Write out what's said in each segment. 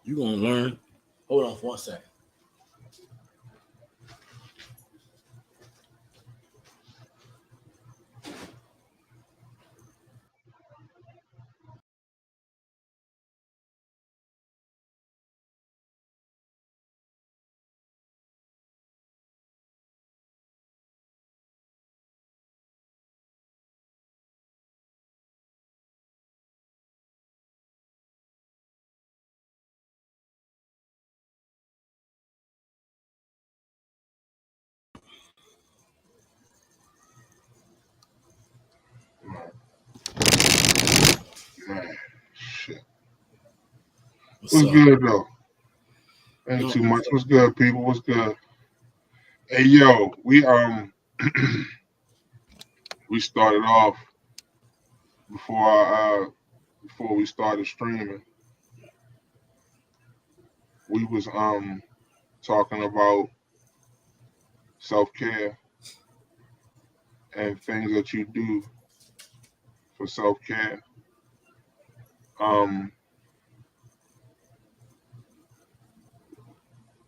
You're gonna learn. Hold on for 1 second. Man, shit. What's What's up? good though? Ain't No, too much. What's good, people? What's good? Hey, yo, we started off before before we started streaming. We was talking about self care and things that you do for self care. Um,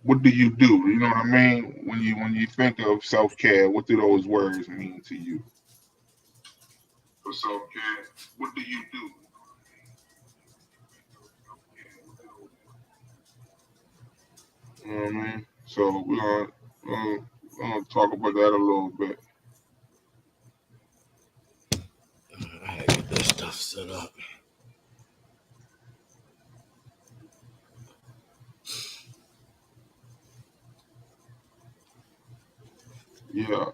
what do you do? You know what I mean? When you think of self care, what do those words mean to you? For self care, what do you do? You know what I mean? So we're gonna talk about that a little bit. I had to get this stuff set up. Yeah.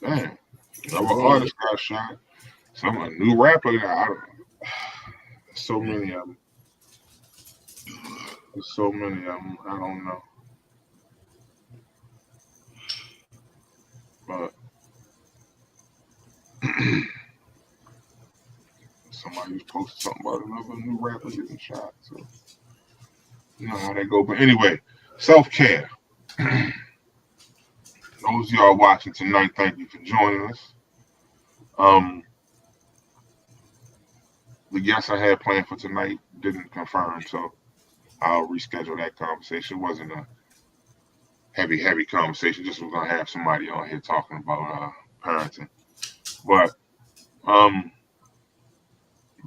Damn. Another artist got shot. Some a new rapper. There's so many of them. There's so many of them. I don't know. But somebody just posted something about another new rapper getting shot. So you know how that go. But anyway, self care. Those of y'all watching tonight, thank you for joining us. Um, the guest I had planned for tonight didn't confirm, so I'll reschedule that conversation. It wasn't a heavy conversation. Just was gonna have somebody on here talking about parenting. But um,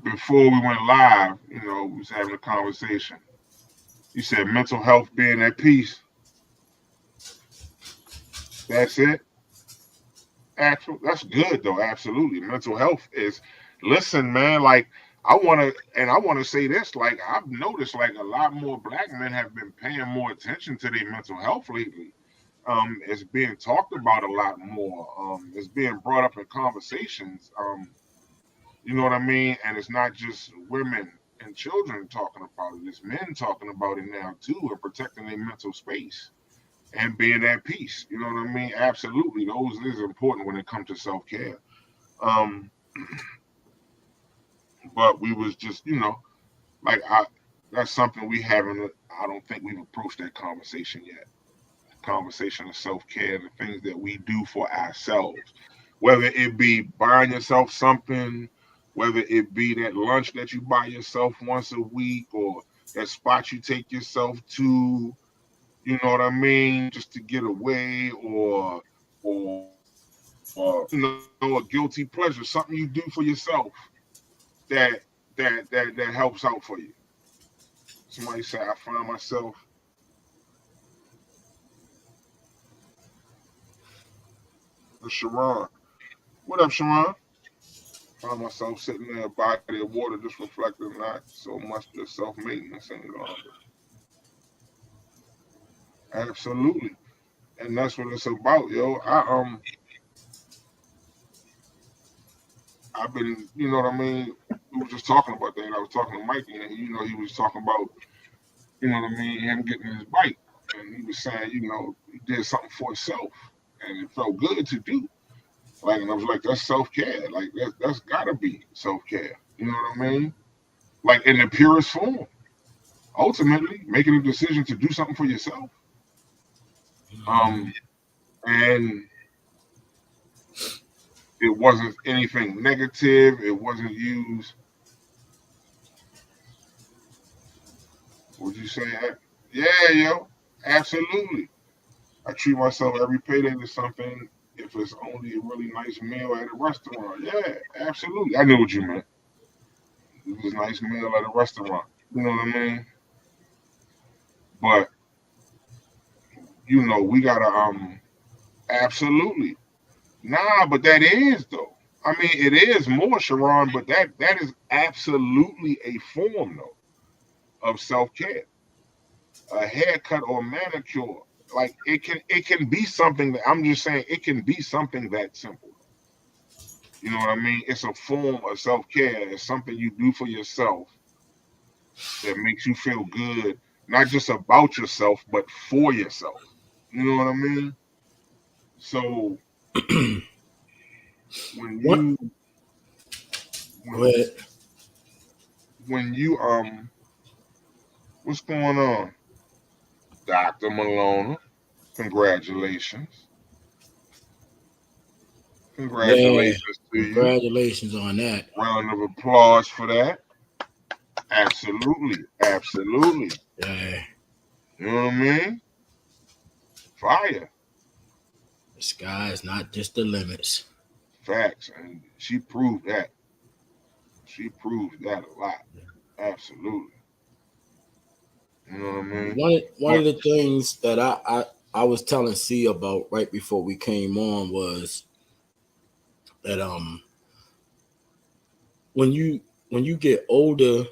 before we went live, we was having a conversation. You said mental health being at peace. That's it. That's good though. Absolutely, mental health is. Listen, man. Like I want to say this. Like I've noticed, like a lot more black men have been paying more attention to their mental health lately. It's being talked about a lot more. It's being brought up in conversations. You know what I mean? And it's not just women and children talking about it. It's men talking about it now too, and protecting their mental space and being at peace. You know what I mean? Absolutely, those is important when it comes to self care. Um, but we was just, like that's something we haven't. I don't think we've approached that conversation yet. Conversation of self care, the things that we do for ourselves, whether it be buying yourself something, whether it be that lunch that you buy yourself once a week, or that spot you take yourself to, you know what I mean, just to get away, or a guilty pleasure, something you do for yourself that that helps out for you. Somebody said I find myself Sharon. What up, Sharon? Find myself sitting there by the water, just reflecting not so much just self maintenance any longer. Absolutely, and that's what it's about, yo. I've been, you know what I mean. We were just talking about that. I was talking to Mikey, and he was talking about, you know what I mean, him getting his bike, and he was saying, he did something for himself, and it felt good to do. Like, and I was like, that's self care. Like that's gotta be self care. You know what I mean? Like in the purest form. Ultimately, making a decision to do something for yourself. Um, and it wasn't anything negative. It wasn't used. Would you say that? Yeah, yo, absolutely. I treat myself every payday to something. If it's only a really nice meal at a restaurant, yeah, absolutely. I knew what you meant. It was a nice meal at a restaurant. You know what I mean? But we gotta absolutely. Nah, but that is though. I mean, it is more, Sharon, but that is absolutely a form though of self care. A haircut or manicure, like it can be something that I'm just saying it can be something that simple. You know what I mean? It's a form of self care. It's something you do for yourself that makes you feel good, not just about yourself, but for yourself. You know what I mean? So when What? you Go when ahead. when you what's going on, Dr. Malona? Congratulations. Yeah. Congratulations to you. Congratulations on that. Round of applause for that. Absolutely. Absolutely. Yeah. You know what I mean? Fire. The sky is not just the limits. Facts. And she proved that. She proved that a lot. Absolutely. You know what I mean? One But of the things that I was telling C about right before we came on was that when you get older,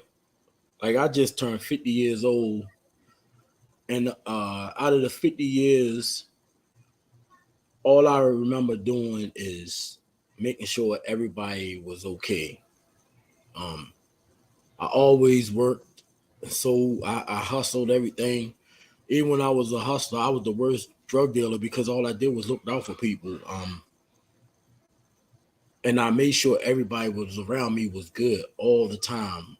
like I just turned 50 years old, and out of the 50 years, all I remember doing is making sure everybody was okay. Um, I always worked, so I hustled everything. Even when I was a hustler, I was the worst drug dealer because all I did was look out for people. And I made sure everybody was around me was good all the time.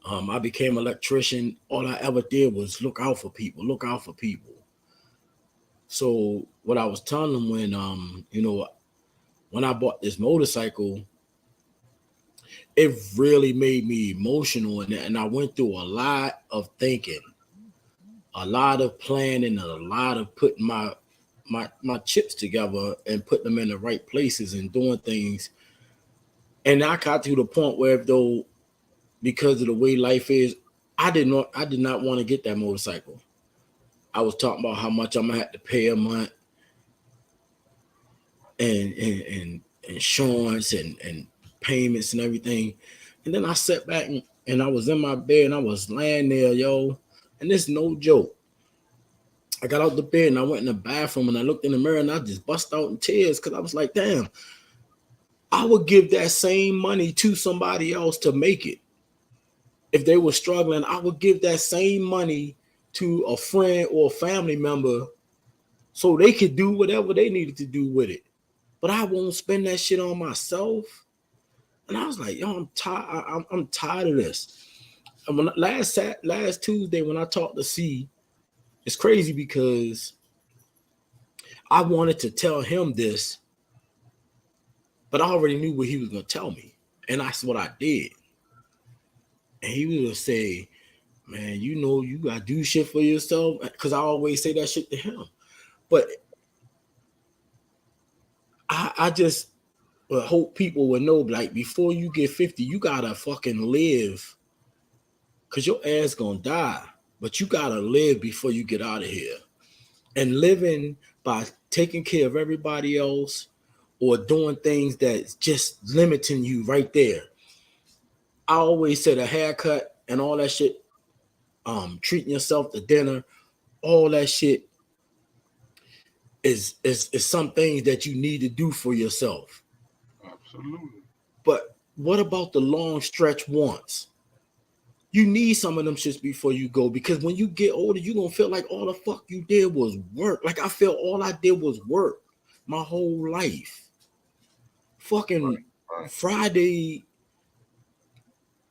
I became an electrician. All I ever did was look out for people, look out for people. So what I was telling them when I bought this motorcycle, it really made me emotional, and I went through a lot of thinking, a lot of planning, and a lot of putting my chips together and putting them in the right places and doing things. And I got to the point where though because of the way life is, I did not want to get that motorcycle. I was talking about how much I'm gonna have to pay a month and insurance and payments and everything. And then I sat back and I was in my bed and I was laying there, yo. And this is no joke. I got out the bed and I went in the bathroom and I looked in the mirror and I just bust out in tears because I was like, damn, I would give that same money to somebody else to make it. If they were struggling, I would give that same money to a friend or a family member so they could do whatever they needed to do with it. But I won't spend that shit on myself. And I was like, yo, I'm tired. I'm tired of this. And when last Tuesday when I talked to C, it's crazy because I wanted to tell him this, but I already knew what he was gonna tell me, and that's what I did. And he was gonna say, "Man, you gotta do shit for yourself," because I always say that shit to him. But I just hope people would know, like, before you get 50, you gotta fucking live, because your ass gonna die. But you gotta live before you get out of here. And living by taking care of everybody else or doing things that's just limiting you right there. I always said a haircut and all that shit, treating yourself to dinner, all that shit is some things that you need to do for yourself. absolutely. But what about the long stretch once? You need some of them shits before you go, because when you get older, you're gonna feel like all the fuck you did was work. Like I felt all I did was work my whole life. Right, Fucking right. Friday,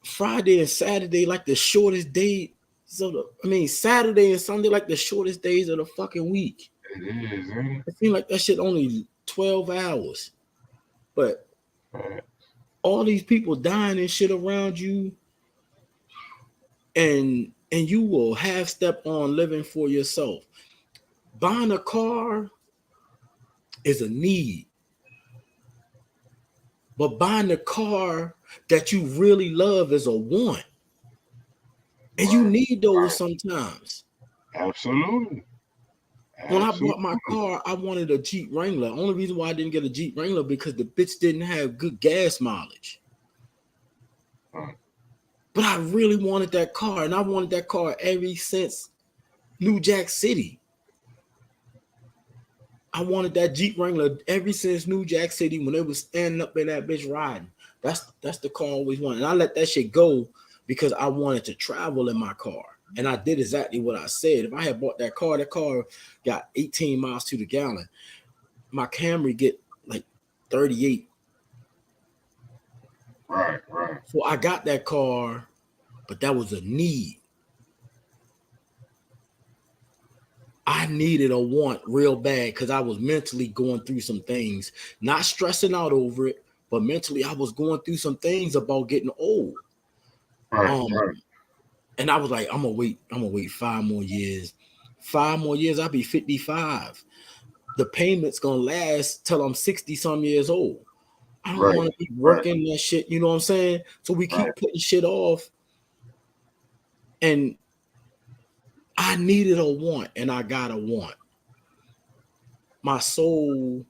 Friday and Saturday, like the shortest day. Saturday and Sunday, like the shortest days of the fucking week. It is, ain't it? It seems like that shit only 12 hours. But all these people dying and shit around you, and you will half step on living for yourself. Buying a car is a need, but buying a car that you really love is a want. And you Right. need those Right. sometimes. Absolutely. When I bought my Absolutely. car, I wanted a Jeep Wrangler. Only reason why I didn't get a Jeep Wrangler because the bitch didn't have good gas mileage. Right. But I really wanted that car, and I wanted that car ever since New Jack City. I wanted that Jeep Wrangler ever since New Jack City when they was standing up in that bitch riding. That's the car I always wanted. And I let that shit go because I wanted to travel in my car. And I did exactly what I said. If I had bought that car got 18 miles to the gallon. My Camry get like 38. Right. Right. So I got that car, but that was a need. I needed a want real bad because I was mentally going through some things, not stressing out over it, but mentally I was going through some things about getting old. Right. Um, Right. and I was like, I'm gonna wait 5 more years. 5 more years, I'll be 55. The payment's gonna last till I'm 60 some years old. I don't Right. want to be Right. working that shit, you know what I'm saying? So we Right. keep putting shit off, and I needed a want, and I got a want. My soul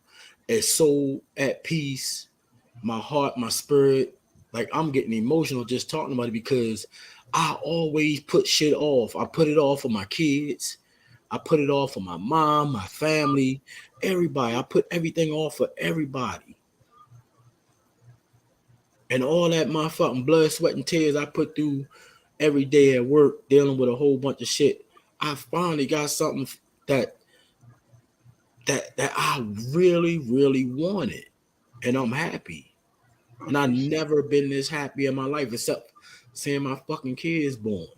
is so at peace, my heart, my spirit. Like I'm getting emotional just talking about it because I always put shit off. I put it off for my kids. I put it off for my mom, my family, everybody. I put everything off for everybody. And all that motherfucking blood, sweat, and tears I put through every day at work dealing with a whole bunch of shit. I finally got something that that I really, really wanted. And I'm happy. And That's I've what's never been this happy in my life except seeing my fucking kids born.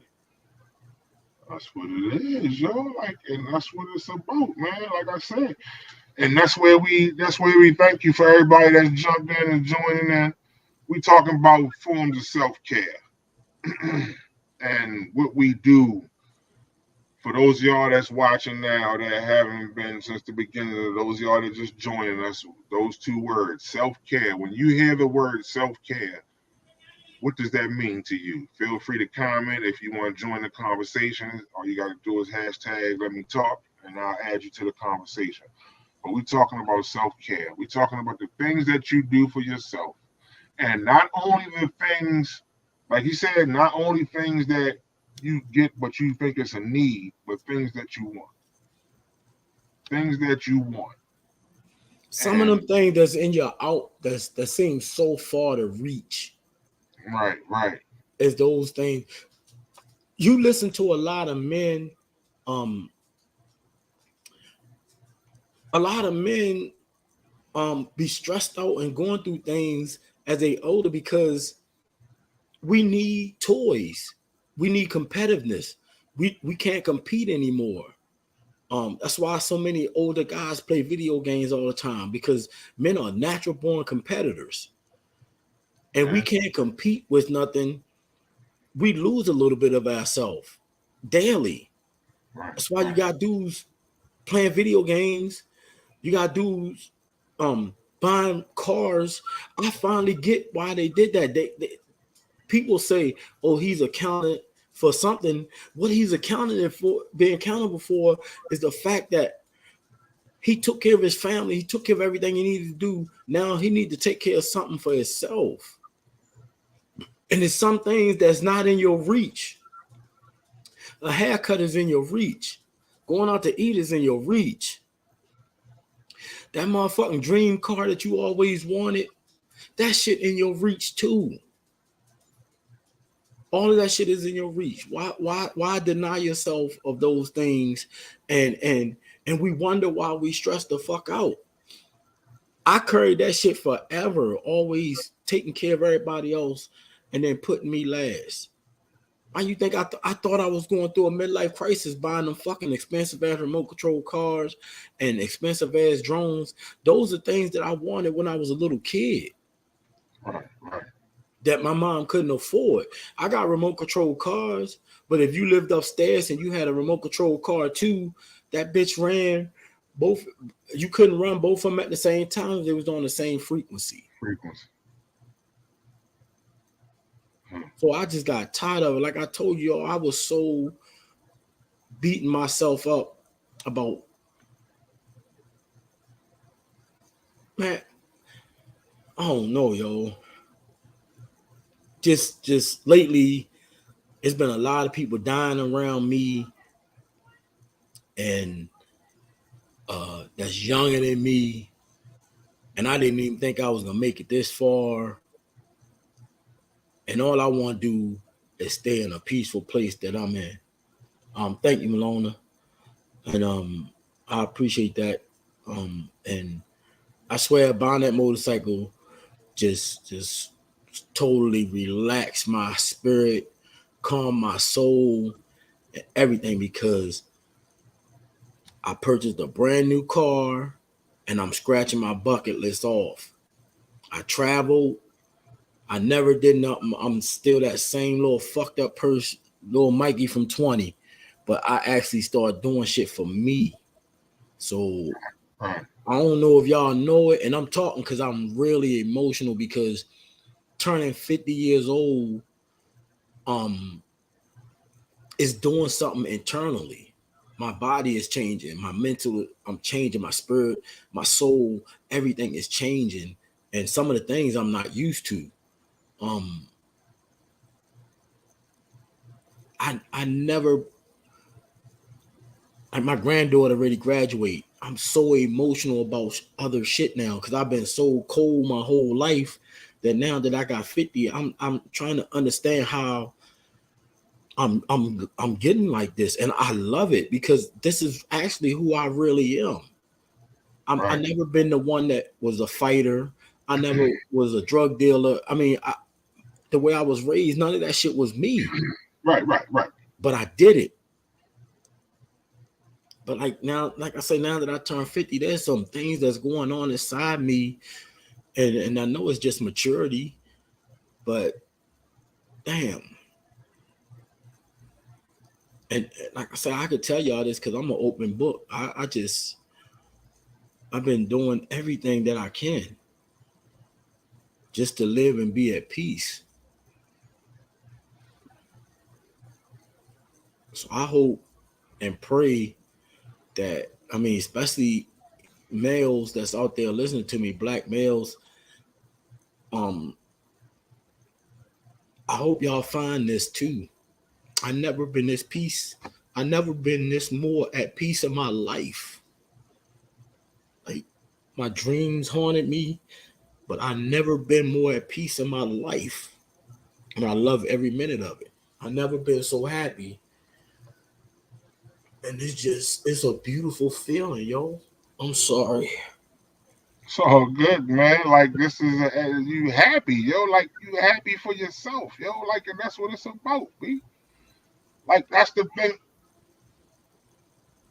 that's what it is, yo. Like, and that's what it's about, man. Like I said, and that's where we thank you for everybody that's jumped in and joining in. We talking about forms of self care and what we do for those of y'all that's watching now that haven't been since the beginning, of those of y'all that just joining us, those two words, self care. When you hear the word self care, what does that mean to you? Feel free to comment if you want to join the conversation. All you got to do is hashtag let me talk, and I'll add you to the conversation. But we're talking about self care. We're talking about the things that you do for yourself. And not only the things, like you said, not only things that you get, but you think it's a need, but things that you want. Things that you want. Some of And them things that's in your out that seems so far to reach right, right, is those things. You listen to a lot of men, um, a lot of men be stressed out and going through things as they older because we need toys. We need competitiveness. We can't compete anymore. That's why so many older guys play video games all the time because men are natural born competitors and we yeah, can't compete with nothing. We lose a little bit of ourselves daily. right, That's why you right. got dudes playing video games. You got dudes buying cars. I finally get why they did that. They people say, "Oh, he's accounted for something." What he's accounted for, being accountable for, is the fact that he took care of his family. He took care of everything he needed to do. Now he needs to take care of something for himself. And there's some things that's not in your reach. A haircut is in your reach. Going out to eat is in your reach. That motherfucking dream car that you always wanted, that shit in your reach too. All of that shit is in your reach. Why deny yourself of those things and we wonder why we stress the fuck out. I carried that shit forever, always taking care of everybody else and then putting me last. Why you think I thought I was going through a midlife crisis buying them fucking expensive ass remote control cars and expensive ass drones? Those are things that I wanted when I was a little kid Right, right. that my mom couldn't afford. I got remote control cars, but if you lived upstairs and you had a remote control car too, that bitch ran both. You couldn't run both of them at the same time. They was on the same frequency. Frequency. Hmm. So I just got tired of it. Like I told you, I was so beating myself up about, man, I don't know, yo. Just lately, it's been a lot of people dying around me, and that's younger than me, and I didn't even think I was gonna make it this far. And all I want to do is stay in a peaceful place that I'm in. Thank you, Malona, and I appreciate that. And I swear, buying that motorcycle just totally relax my spirit, calm my soul, and everything, because I purchased a brand new car and I'm scratching my bucket list off. I traveled. I never did nothing. I'm still that same little fucked up person, little Mikey from 20, but I actually started doing shit for me. So Right. I don't know if y'all know it, and I'm talking because I'm really emotional because turning 50 years old is doing something internally. My body is changing, my mental, I'm changing, my spirit, my soul, everything is changing. And some of the things I'm not used to. Um, I never, my granddaughter already graduate. I'm so emotional about other shit now because I've been so cold my whole life that now that I got 50, I'm trying to understand how I'm getting like this, and I love it because this is actually who I really am. I Right. never been the one that was a fighter. I never was a drug dealer. I mean, the way I was raised, none of that shit was me. Right, right, right. But I did it. But like now, like I say, now that I turned 50, there's some things that's going on inside me, and I know it's just maturity. But damn, and like I said, I could tell y'all this because I'm an open book. I've been doing everything that I can just to live and be at peace. So I hope and pray that, I mean, especially males that's out there listening to me, black males, um, I hope y'all find this too. I never been this peace. I never been this more at peace in my life. Like my dreams haunted me, but I never been more at peace in my life. And I love every minute of it. I never been so happy. And it's a beautiful feeling, yo. I'm sorry. So good, man. Like this is you happy, yo. Like you happy for yourself, yo. Like and that's what it's about, B. Like that's the thing.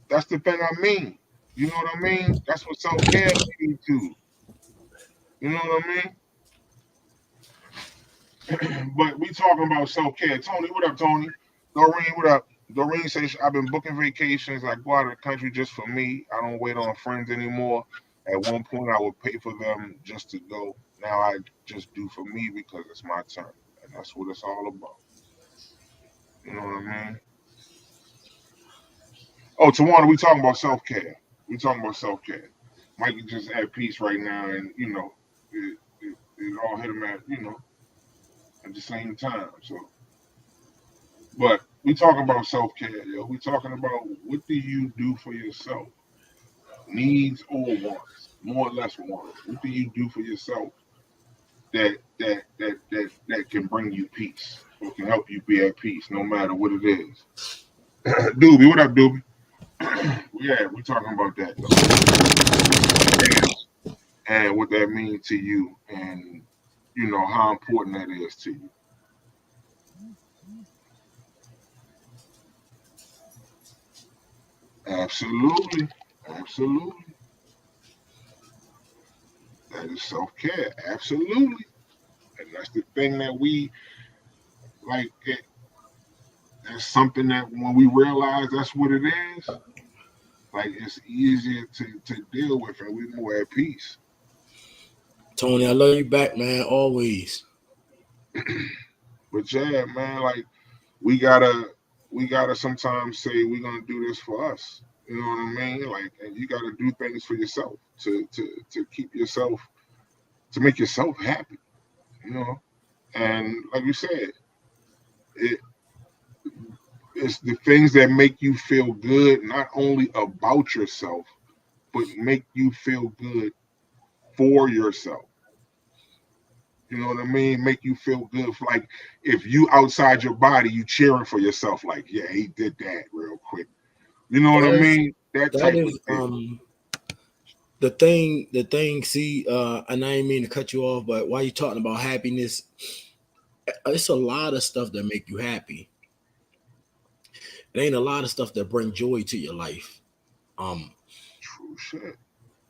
That's the thing I mean. You know what I mean? That's what self care leads to. You know what I mean? But we talking about self care. Tony, what up, Tony? Doreen, what up? Doreen says I've been booking vacations. I go out of the country just for me. I don't wait on friends anymore. At one point, I would pay for them just to go. Now I just do for me because it's my turn, and that's what it's all about. You know what I mean? Oh, Tawana, we talking about self care. We talking about self care. Mike is just at peace right now, and it all hit him at the same time. So, but we talking about self care, yo. We talking about what do you do for yourself, needs or wants, more or less wants. What do you do for yourself that can bring you peace or can help you be at peace, no matter what it is. Doobie, what up, Doobie? Yeah, we're talking about that though, and what that means to you, and how important that is to you. Absolutely. Absolutely. That is self care. Absolutely. And that's the thing that we like. That's something that when we realize that's what it is, like it's easier to deal with and we're more at peace. Tony, I love you back, man. Always. But yeah, man, like we gotta we gotta sometimes say we're gonna do this for us. You know what I mean? Like, and you gotta do things for yourself to keep yourself to make yourself happy. You know, and like you said, it, it's the things that make you feel good, not only about yourself, but make you feel good for yourself. You know what I mean? Make you feel good. Like if you outside your body, you cheering for yourself. Like, yeah, he did that real quick. You know what I That's mean? That that type of is thing. the thing, see, and I didn't mean to cut you off, but while you talking about happiness, it's a lot of stuff that make you happy. It ain't a lot of stuff that bring joy to your life. Um, True shit. and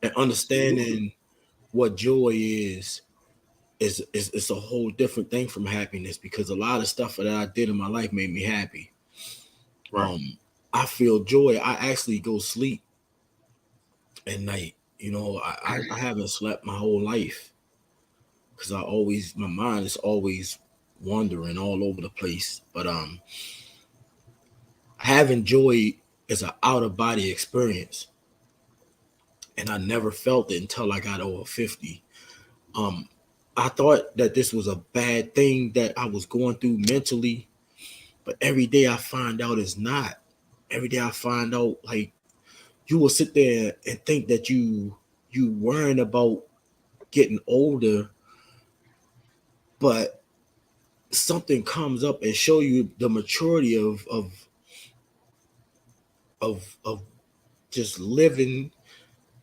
Absolutely. understanding what joy is it's a whole different thing from happiness because a lot of stuff that I did in my life made me happy. Right. Um, I feel joy. I actually go sleep at night. I haven't slept my whole life because my mind is always wandering all over the place. But having joy is an out of body experience, and I never felt it until I got over 50. Um, I thought that this was a bad thing that I was going through mentally, but every day I find out it's not. Every day I find out like you will sit there and think that you worrying about getting older, but something comes up and show you the maturity of just living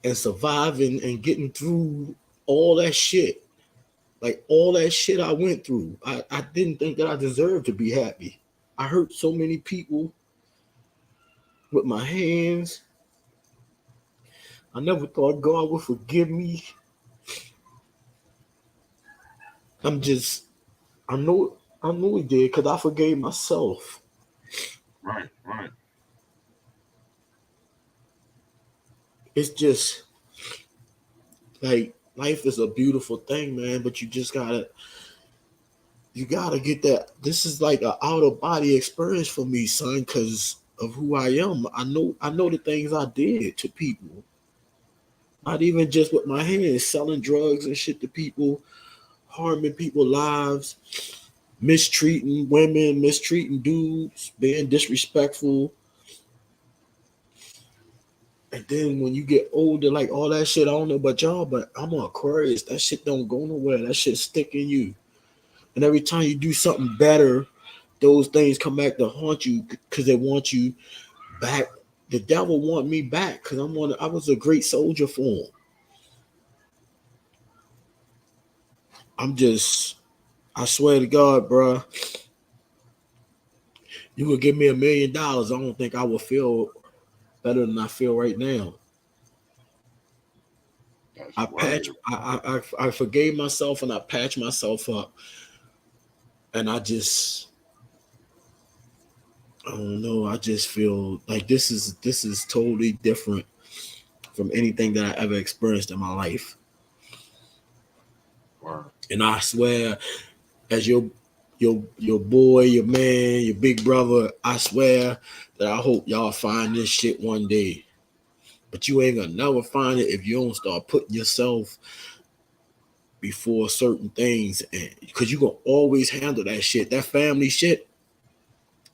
and surviving and getting through all that shit. Like all that shit I went through. I didn't think that I deserved to be happy. I hurt so many people with my hands. I never thought God would forgive me. I'm just I know he did because I forgave myself. Right. Right. It's just like life is a beautiful thing, man, but you gotta get that. This is like an out of body experience for me, son, because of who I am. I know the things I did to people. Not even just with my hands, selling drugs and shit to people, harming people's lives, mistreating women, mistreating dudes, being disrespectful. And then when you get older, like all that shit, I don't know about y'all, but I'm an Aquarius. That shit don't go nowhere. That shit stick in you. And every time you do something better, those things come back to haunt you because they want you back. The devil want me back because I was a great soldier for him. I'm just, I swear to God, bro, you would give me $1 million. I don't think I would feel better than I feel right now. That's I patch, word. I forgave myself and I patched myself up, and I don't know. I just feel like this is totally different from anything that I ever experienced in my life. Word. And I swear, as your boy, your man, your big brother, I swear that I hope y'all find this shit one day. But you ain't gonna never find it if you don't start putting yourself before certain things, and because you gonna always handle that shit, that family shit.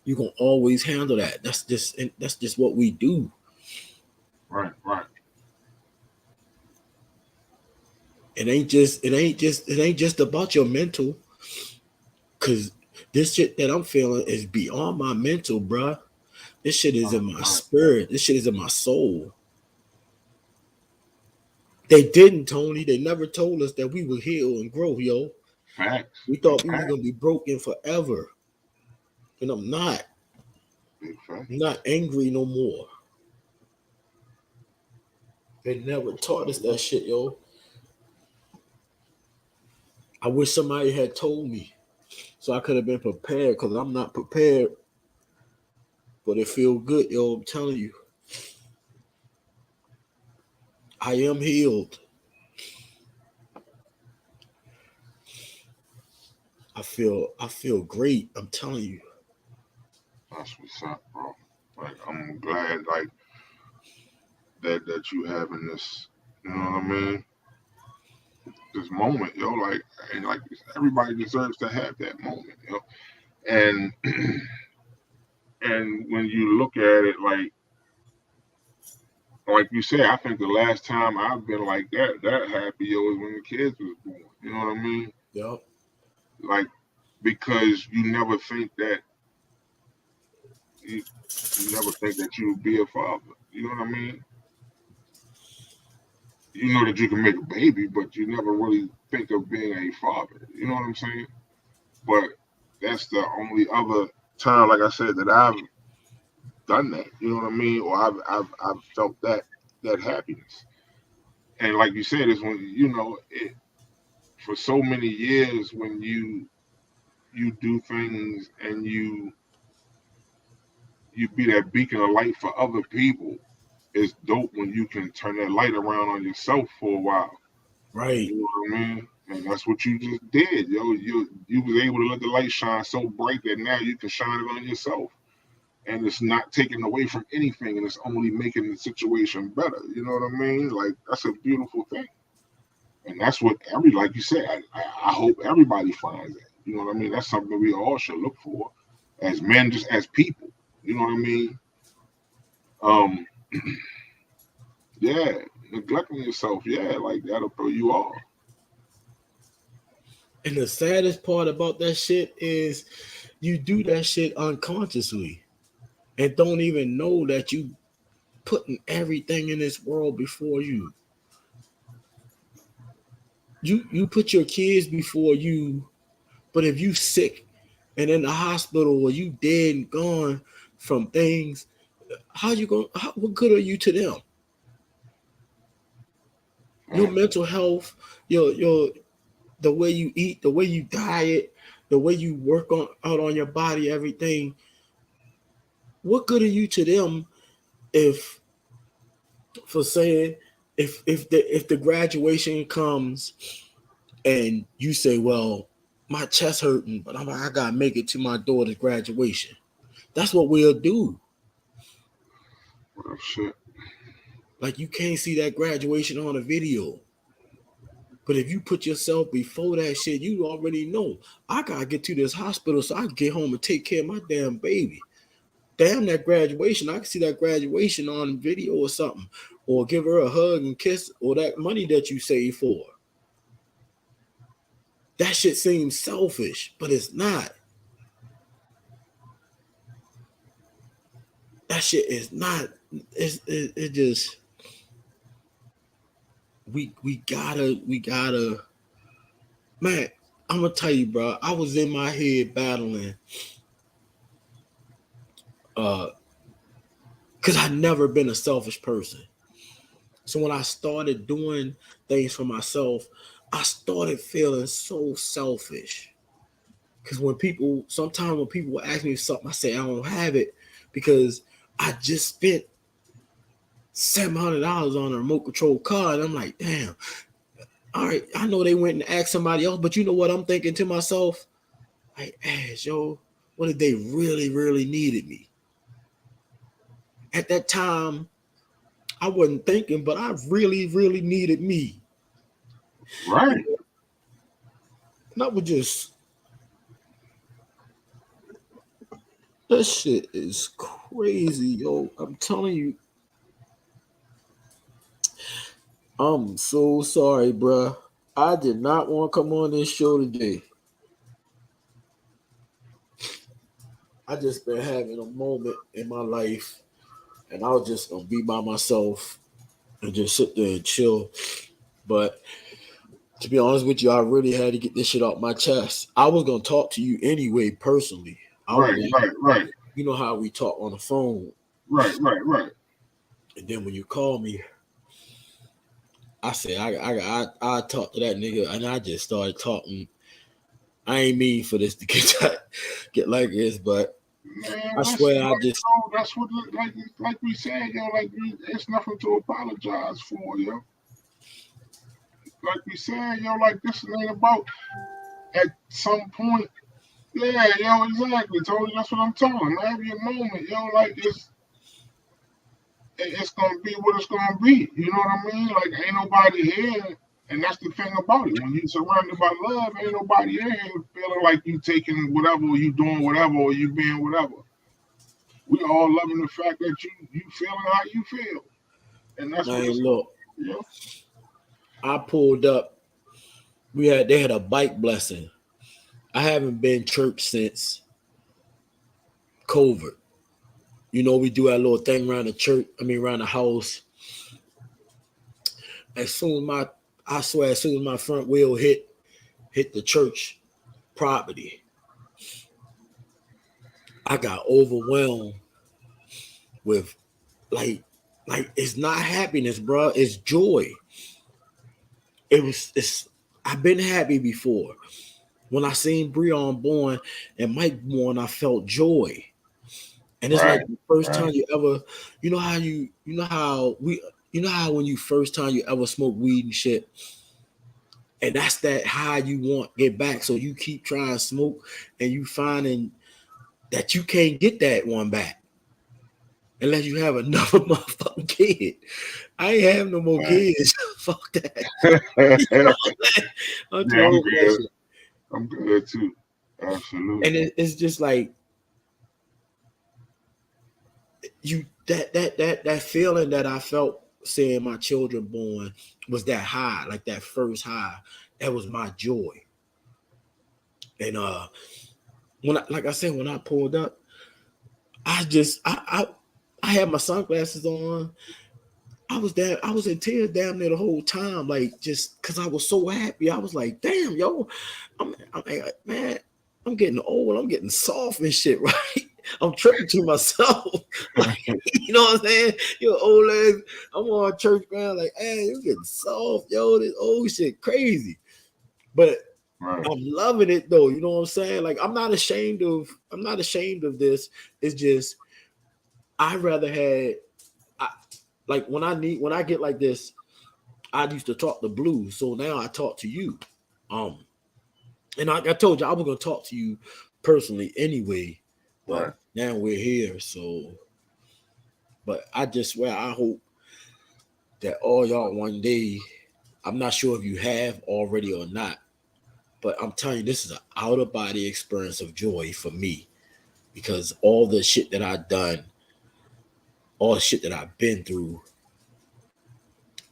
You gonna always handle that. That's just what we do. Right. Right. It ain't just about your mental, cause this shit that I'm feeling is beyond my mental, bruh. This shit is Right. in my Right. spirit. This shit is in my soul. They didn't, Tony. They never told us that we would heal and grow, yo. Facts. We Big thought we was facts. gonna be broken forever, and I'm not. Big facts. I'm not angry no more. They never taught us that shit, yo. I wish somebody had told me so I could have been prepared because I'm not prepared. But it feel good, yo. I'm telling you, I am healed. I feel great. I'm telling you. That's what's up, bro. Like I'm glad like that you having this, you know what I mean? This moment, yo, like and like everybody deserves to have that moment, yo. And and when you look at it like you said, I think the last time I've been like that happy, yo, is when the kids was born. You know what I mean? Yep. Like because you, you never think that you would be a father. You know what I mean? You know that you can make a baby, but you never really think of being a father. You know what I'm saying? But that's the only other time, like I said, that I've done that. You know what I mean? Or I've felt that happiness. And like you said, is when you know it for so many years when you do things and you be that beacon of light for other people. It's dope when you can turn that light around on yourself for a while. Right. You know what I mean? And that's what you just did, yo. You was able to let the light shine so bright that now you can shine it on yourself. And it's not taking away from anything and it's only making the situation better. You know what I mean? Like that's a beautiful thing. And that's what like you said, I hope everybody finds that. You know what I mean? That's something we all should look for as men, just as people. You know what I mean? Um, yeah, neglecting yourself, yeah, like that'll throw you off. And the saddest part about that shit is you do that shit unconsciously and don't even know that you putting everything in this world before you. You put your kids before you, but if you sick and in the hospital or you dead and gone from things, how you going what good are you to them? Your Facts. mental health, your the way you eat, the way you diet, the way you work on out on your body, everything. What good are you to them if for saying if the graduation comes and you say, well, my chest hurting, but I gotta make it to my daughter's graduation. That's what we'll do. Well, shit. Like you can't see that graduation on a video. But if you put yourself before that shit, you already know I gotta get to this hospital so I can get home and take care of my damn baby. Damn that graduation. I can see that graduation on video or something. Or give her a hug and kiss or that money that you save for. That shit seems selfish, but it's not. That shit is not. It just we gotta man. I'm gonna tell you, bro. I was in my head battling, because I've never been a selfish person. So when I started doing things for myself, I started feeling so selfish. Because sometimes when people ask me something, I say I don't have it because I just spent $700 on a remote control car, and I'm like, damn. All right, I know they went and asked somebody else, but you know what I'm thinking to myself? Like, Ash, yo, what if they really, really needed me? At that time, I wasn't thinking, but I really, really needed me. Right. And I would just, that shit is crazy, yo. I'm telling you, I'm so sorry, bruh. I did not want to come on this show today. I just been having a moment in my life, and I was just gonna be by myself and just sit there and chill. But to be honest with you, I really had to get this shit off my chest. I was gonna talk to you anyway, personally. I Right, was, right, right, you know how we talk on the phone, right, right, right. and then when you call me, I said I talked to that nigga, and I just started talking. I ain't mean for this to get like this, but Man, I listen, swear I like, just that's what, like we said, yo, like, it's nothing to apologize for, yo. Like we said, yo, like, this ain't about at some point. Yeah, yo, exactly. Told you that's what I'm telling him. Have your moment, yo. Like, it's gonna be what it's gonna be. You know what I mean? Like, ain't nobody here, and that's the thing about it. When you surrounded by love, ain't nobody here feeling like you taking whatever, or you doing whatever, or you being whatever. We all loving the fact that you feeling how you feel, and that's what man it's look. about. You know? I pulled up. They had a bike blessing. I haven't been church since COVID. You know, we do our little thing around the church. I mean, around the house. As soon as I swear, as soon as my front wheel hit the church property, I got overwhelmed with like it's not happiness, bro. It's joy. It's I've been happy before. When I seen Breon born and Mike born, I felt joy. And it's like Right, the first right, time you ever, you know how when you first time you ever smoke weed and shit, and that's that high you want get back. So you keep trying to smoke, and you finding that you can't get that one back unless you have another motherfucking kid. I ain't have no more right. kids. Fuck that. You know Yeah, what I'm saying? I'm too I'm old for that good. shit. I'm good too. And Absolutely. it's just like you that feeling that I felt seeing my children born was that high, like that first high. That was my joy. And like I said, when I pulled up, I just I had my sunglasses on. I was in tears damn near the whole time, like just because I was so happy. I was like, damn, yo, I'm like, man, I'm getting old, I'm getting soft and shit, right? I'm tripping to myself. Like, you know what I'm saying? You're old ass. I'm on church ground, like, hey, you getting soft, yo. This old shit crazy. But Right, I'm loving it though. You know what I'm saying? Like, I'm not ashamed of this. It's just I rather had I, like when I get like this, I used to talk the blues. So now I talk to you. Um, and I told you I was gonna talk to you personally anyway, but right. now we're here. So, but I just swear I hope that all y'all one day. I'm not sure if you have already or not, but I'm telling you, this is an out of body experience of joy for me because all the shit that I've done, all the shit that I've been through,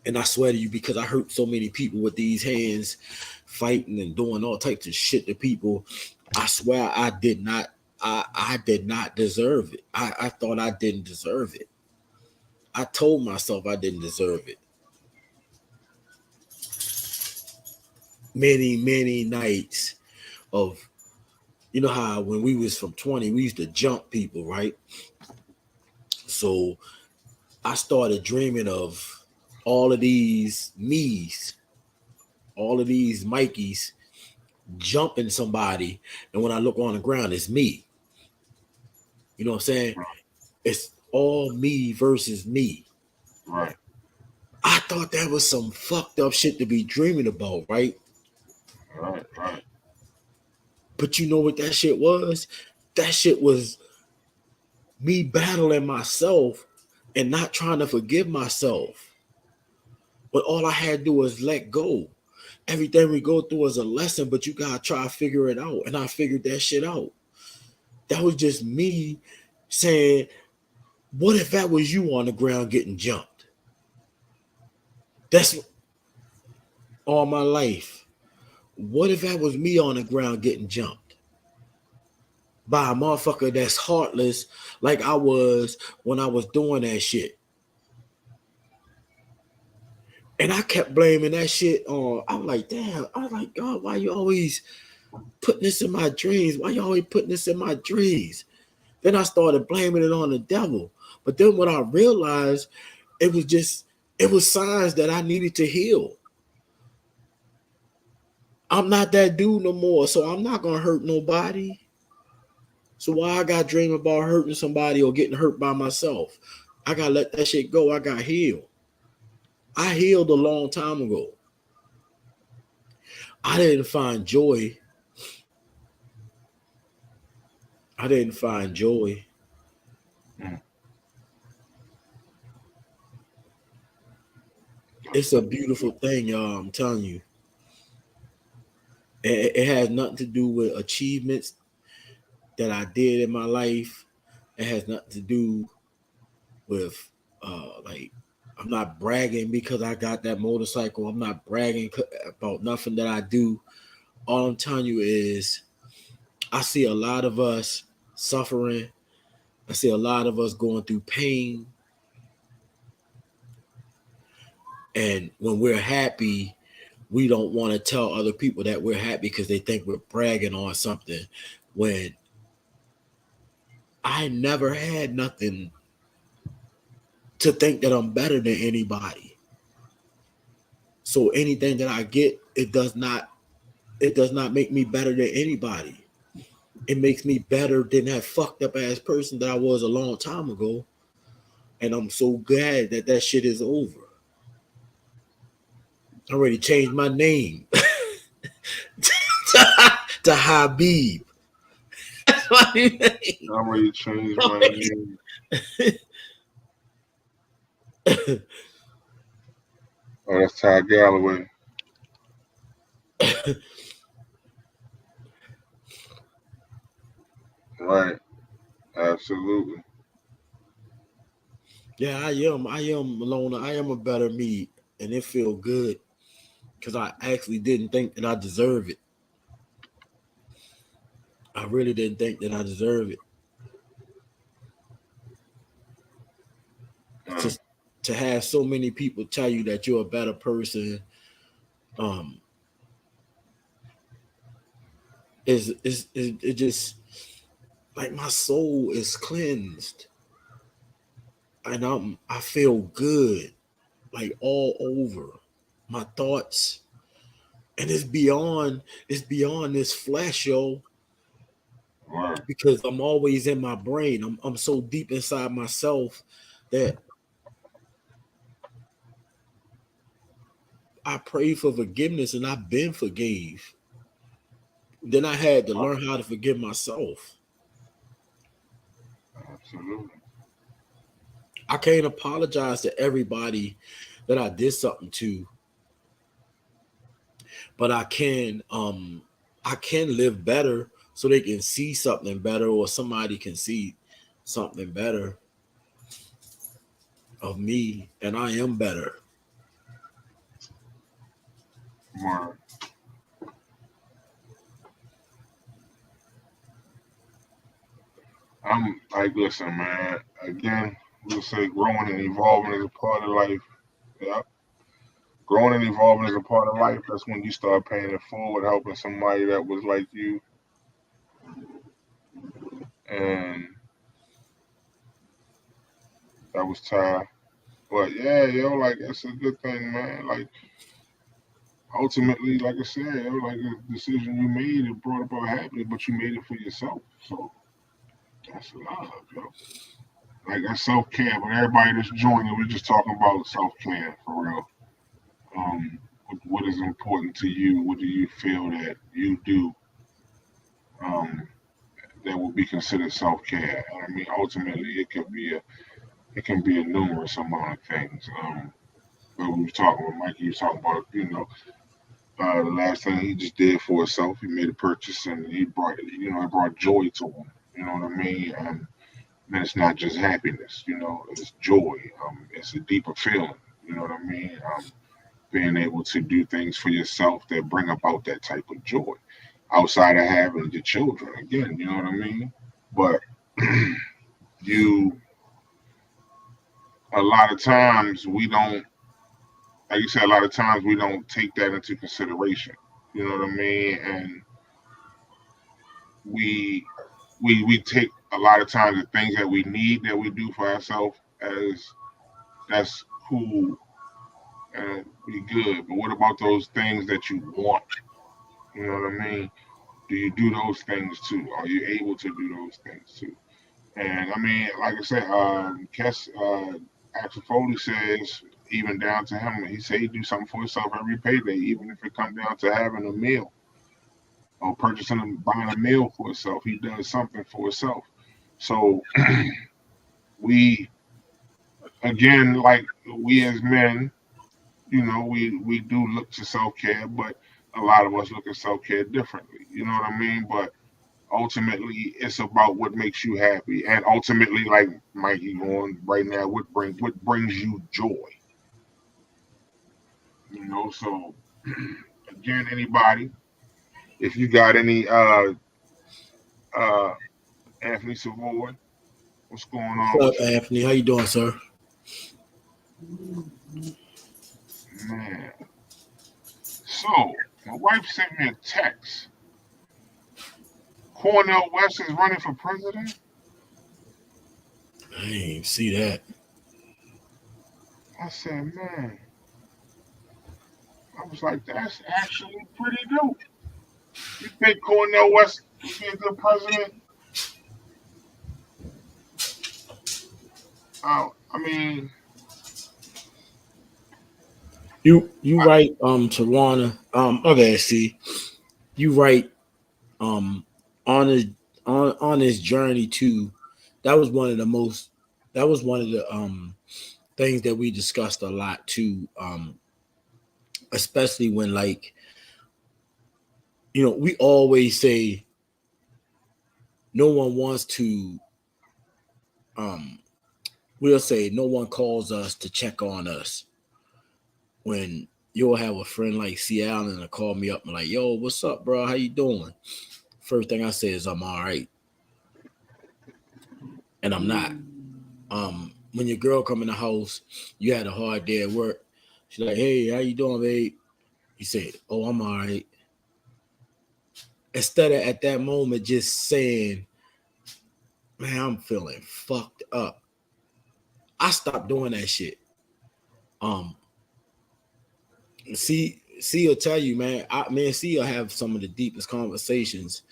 and I swear to you, because I hurt so many people with these hands, fighting and doing all types of shit to people. I swear I did not deserve it. I thought I didn't deserve it. I told myself I didn't deserve it. Many nights of you know how when we was from 20, we used to jump people, right? So I started dreaming of all of these me's, all of these Mikeys jumping somebody, and when I look on the ground, it's me. You know what I'm saying? Right, It's all me versus me. right, I thought that was some fucked up shit to be dreaming about, right? right, right. But you know what that shit was? That shit was me battling myself and not trying to forgive myself. But all I had to do was let go. Everything we go through is a lesson, but you gotta try to figure it out. And I figured that shit out. That was just me saying, what if that was you on the ground getting jumped? That's all my life. What if that was me on the ground getting jumped by a motherfucker that's heartless like I was when I was doing that shit? And I kept blaming that shit on. I'm like, damn. I was like, God, why you always putting this in my dreams? Why you always putting this in my dreams? Then I started blaming it on the devil. But then when I realized it was just It was signs that I needed to heal. I'm not that dude no more, so I'm not gonna hurt nobody. So why I gotta dream about hurting somebody or getting hurt by myself? I gotta let that shit go. I got healed. I healed a long time ago. I didn't find joy. I didn't find joy. Mm. That's It's a good. beautiful thing, y'all. I'm telling you. It has nothing to do with achievements that I did in my life. It has nothing to do with like I'm not bragging because I got that motorcycle. I'm not bragging about nothing that I do. All I'm telling you is I see a lot of us suffering. I see a lot of us going through pain. And when we're happy, we don't want to tell other people that we're happy because they think we're bragging on something. When I never had nothing to think that I'm better than anybody. So anything that I get, it does not make me better than anybody. It makes me better than that fucked up ass person that I was a long time ago. And I'm so glad that that shit is over. I already changed my name to Habib. That's my new name. I already changed my name. Oh, that's Ty Galloway. Right. Absolutely. Yeah, I am. I am Malona. I am a better me, and it feel good because I actually didn't think that I deserve it. I really didn't think that I deserve it. Mm. To to have so many people tell you that you're a better person, um, is it just like my soul is cleansed, and I feel good like all over my thoughts, and it's beyond this flesh, yo. Right. Because I'm always in my brain. I'm so deep inside myself that I pray for forgiveness and I've been forgave. Then I had to learn how to forgive myself. Absolutely. I can't apologize to everybody that I did something to, but I can live better so they can see something better or somebody can see something better of me and I am better. Right. I'm like, listen, man. Again, we'll say growing and evolving is a part of life. Yeah. Growing and evolving is a part of life. That's when you start paying it forward, helping somebody that was like you. And that was Ty. But yeah, yo, like it's a good thing, man. Like ultimately, like I said, yo, like the decision you made, it brought about happiness, but you made it for yourself. So that's love, yo. Like that's self care. But everybody that's joining, we're just talking about self care for real. What is important to you? What do you feel that you do um, that will be considered self care? I mean, ultimately, it can be a numerous amount of things. But we were talking with Mikey. He was talking about the last thing he just did for himself. He made a purchase and it brought joy to him. You know what I mean? And it's not just happiness. It's joy. It's a deeper feeling. You know what I mean? Being able to do things for yourself that bring about that type of joy outside of having your children. Again, you know what I mean? But you, a lot of times we don't, like you said, a lot of times we don't take that into consideration. You know what I mean? And we we take a lot of times the things that we need that we do for ourselves as that's who. and be good. But what about those things that you want? You know what I mean? Do you do those things too? Are you able to do those things too? And I mean, like I said, Kess Axel Foley says even down to him, he said he do something for himself every payday, even if it comes down to having a meal or purchasing and buying a meal for himself. He does something for himself. So we again, like we as men, we do look to self care, but a lot of us look at self care differently. You know what I mean? But ultimately, it's about what makes you happy, and ultimately, like Mikey going right now, what brings you joy. So again, anybody, if you got any uh Anthony Savoy, what's going on What's with up, you, Anthony? How you doing, sir? man? So my wife sent me a text. Cornell West is running for president. I ain't even see that. I said, man, I was like, that's actually pretty dope. You think Cornell West would be a good president? I mean, You I, right, Tawana. Okay, see, you right, um, on his on his journey too. That was one of the most. That was one of the things that we discussed a lot too. Especially when like we always say no one wants to. Um, we'll say no one calls us to check on us when you'll have a friend like C. Allen to call me up and like, yo, what's up, bro? How you doing? First thing I say is I'm all right, and I'm not. When your girl come in the house, you had a hard day at work. She's like, hey, how you doing, babe? You say, oh, I'm all right. Instead of at that moment just saying, man, I'm feeling fucked up. I stopped doing that shit. Um, see, will tell you, man. Me and C will have some of the deepest conversations,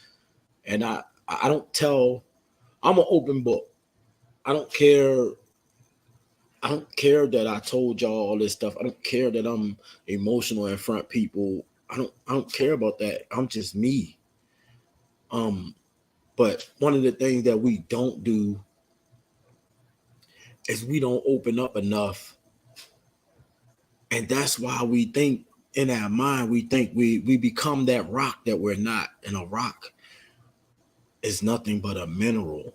and I don't tell. I'm an open book. I don't care. I don't care that I told y'all all this stuff. I don't care that I'm emotional in front of people. I don't care about that. I'm just me. Um, but one of the things that we don't do is we don't open up enough. And that's why we think in our mind, we think we become that rock that we're not. And a rock is nothing but a mineral.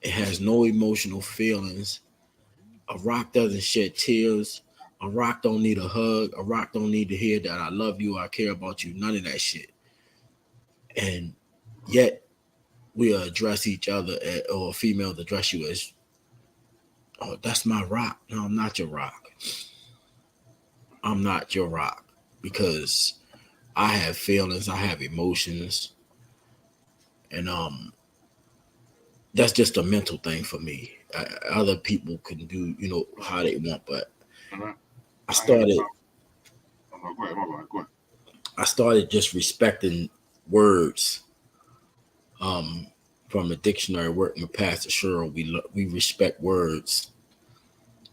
It has no emotional feelings. A rock doesn't shed tears. A rock don't need a hug. A rock don't need to hear that I love you, I care about you. None of that shit. And yet we'll address each other or females address you as, oh, that's my rock. No, I'm not your rock. I'm not your rock because I have feelings, I have emotions, and that's just a mental thing for me. Other people can do how they want, but and I I had a started comment. Oh, no, go ahead, my bad, go ahead. I started just respecting words. Um, from a dictionary working with Pastor Cheryl, we respect words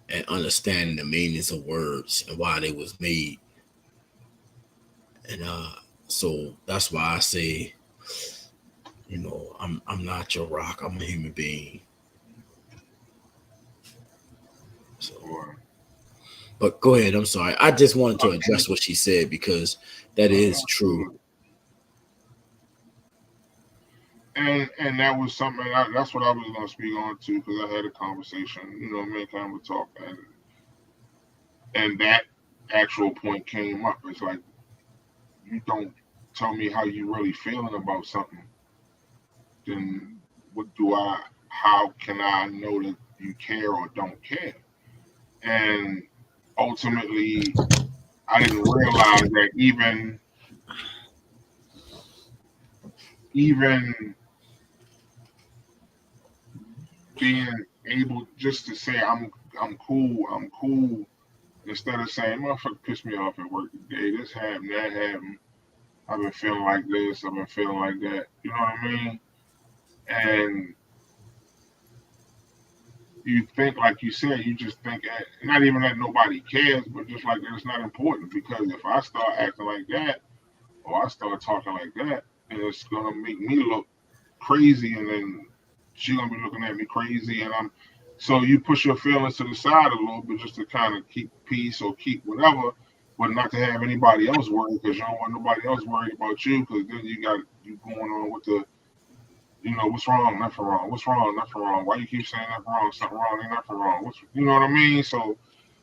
and understanding the meanings of words and why they was made. And so that's why I say, I'm not your rock. I'm a human being. So, Or, but go ahead. I'm sorry. I just wanted to and, address what she said because that is true. absolutely. And that was something that's what I was gonna speak on too because I had a conversation, me and Cam were talking, and that actual point came up. It's like you don't tell me how you really feeling about something, then what do I? How can I know that you care or don't care? And ultimately, I didn't realize that even being able just to say I'm cool Instead of saying, motherfucker pissed me off at work today, this happened, that happened, I've been feeling like this, I've been feeling like that. You know what I mean? And you think, like you said, you just think, not even that nobody cares, but just like that it's not important. Because if I start acting like that, or I start talking like that, then it's gonna make me look crazy, and then she gonna be looking at me crazy, and I'm. So you push your feelings to the side a little bit just to kind of keep peace or keep whatever, but not to have anybody else worried because you don't want nobody else worried about you because then you got you going on with the what's wrong, nothing wrong, what's wrong, nothing wrong. Why you keep saying nothing wrong, something wrong, ain't nothing wrong. What's what I mean? So,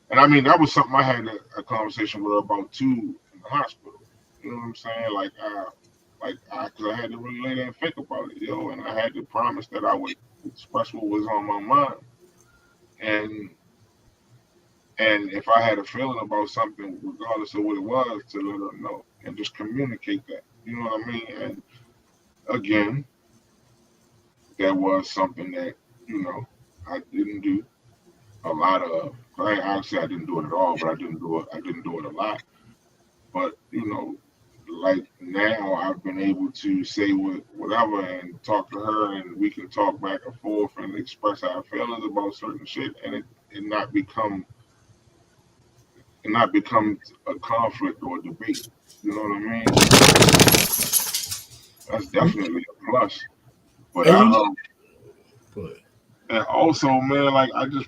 and I mean that was something I had a conversation with her about too in the hospital. You know what I'm saying? Because I had to really lay there and think about it, and I had to promise that I would express what was on my mind, and if I had a feeling about something, regardless of what it was, to let her know and just communicate that. You know what I mean? And again, that was something that I didn't do a lot of. Obviously, I didn't do it at all, but I didn't do it. I didn't do it a lot. But like now, I've been able to say whatever and talk to her, and we can talk back and forth and express our feelings about certain shit, and it not become a conflict or a debate. You know what I mean? That's definitely a plus. But And you good. and also, man, like I've been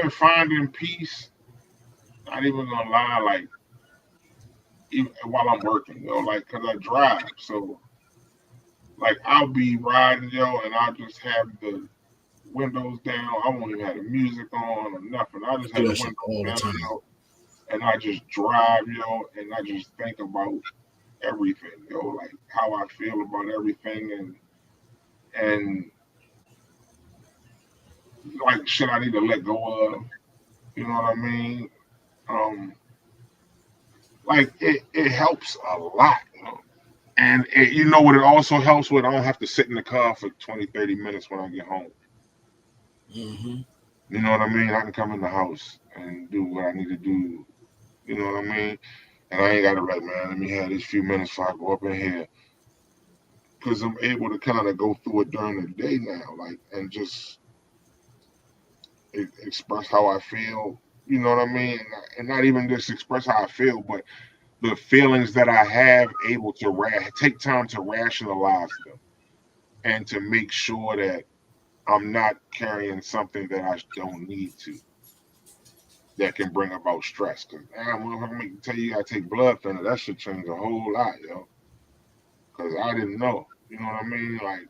finding peace. Not even gonna lie, like even while I'm working, like cause I drive, so like I'll be riding, and I'll just have the windows down. I won't even have the music on or nothing. I just Do have the that shit windows all the down, time. and I just drive, and I just think about everything, like how I feel about everything, and like shit I need to let go of. You know what I mean? Um, like it helps a lot. And you know what it also helps with? I don't have to sit in the car for 20, 30 minutes when I get home. Hmm. You know what I mean? I can come in the house and do what I need to do. You know what I mean? And I ain't got to like, man, let me have these few minutes before I go up in here. Because I'm able to kind of go through it during the day now, like, and just express how I feel. You know what I mean? And not even just express how I feel, but the feelings that I have, able to take time to rationalize them and to make sure that I'm not carrying something that I don't need to that can bring about stress. Because I'm gonna tell you, I take blood thinner. That should change a whole lot, Because I didn't know. You know what I mean? Like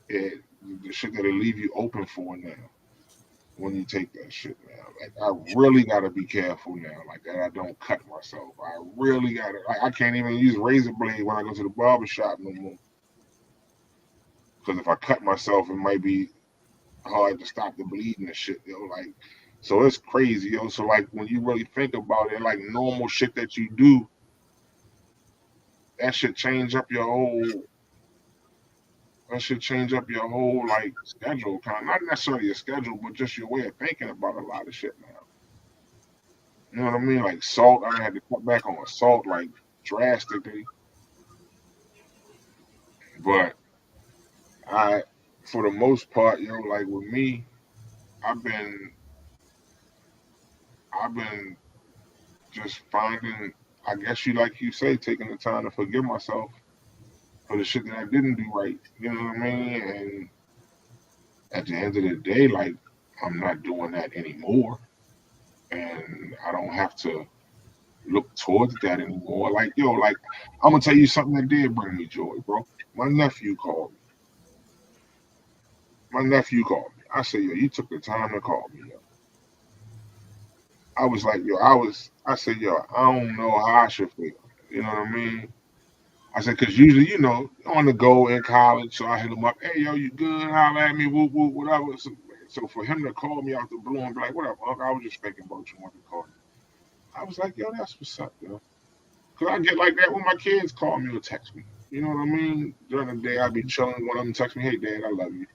it, the shit that it leave you open for now when you take that shit now. Like I really gotta be careful now, like that I don't cut myself. I really gotta. Like, I can't even use razor blade when I go to the barber shop no more. Because if I cut myself, it might be hard to stop the bleeding and shit, Like, so it's crazy, So like when you really think about it, like normal shit that you do, that should change up your whole. That should change up your whole like schedule, kind of, not necessarily your schedule, but just your way of thinking about a lot of shit now. You know what I mean? Like salt, I had to cut back on salt like drastically, but I, for the most part, like with me, I've been, I've been just finding, I guess like you say, taking the time to forgive myself for the shit that I didn't do right. You know what I mean? And at the end of the day, like I'm not doing that anymore, and I don't have to look towards that anymore. Like like I'm gonna tell you something that did bring me joy, bro. My nephew called me. My nephew called me. I said, yo, you took the time to call me, yo. I was like, yo, I said, yo, I don't know how I should feel. You know what I mean? I said, because usually, on the go in college, so I hit him up, hey, yo, you good? Holler at me, whoop, whoop, whatever. So for him to call me out the blue and be like, what up, Unc? I was just thinking about you wanted to call me. I was like, yo, that's what's up, yo. Because I get like that when my kids call me or text me. You know what I mean? During the day, I'd be chilling. One of them text me, hey, Dad, I love you.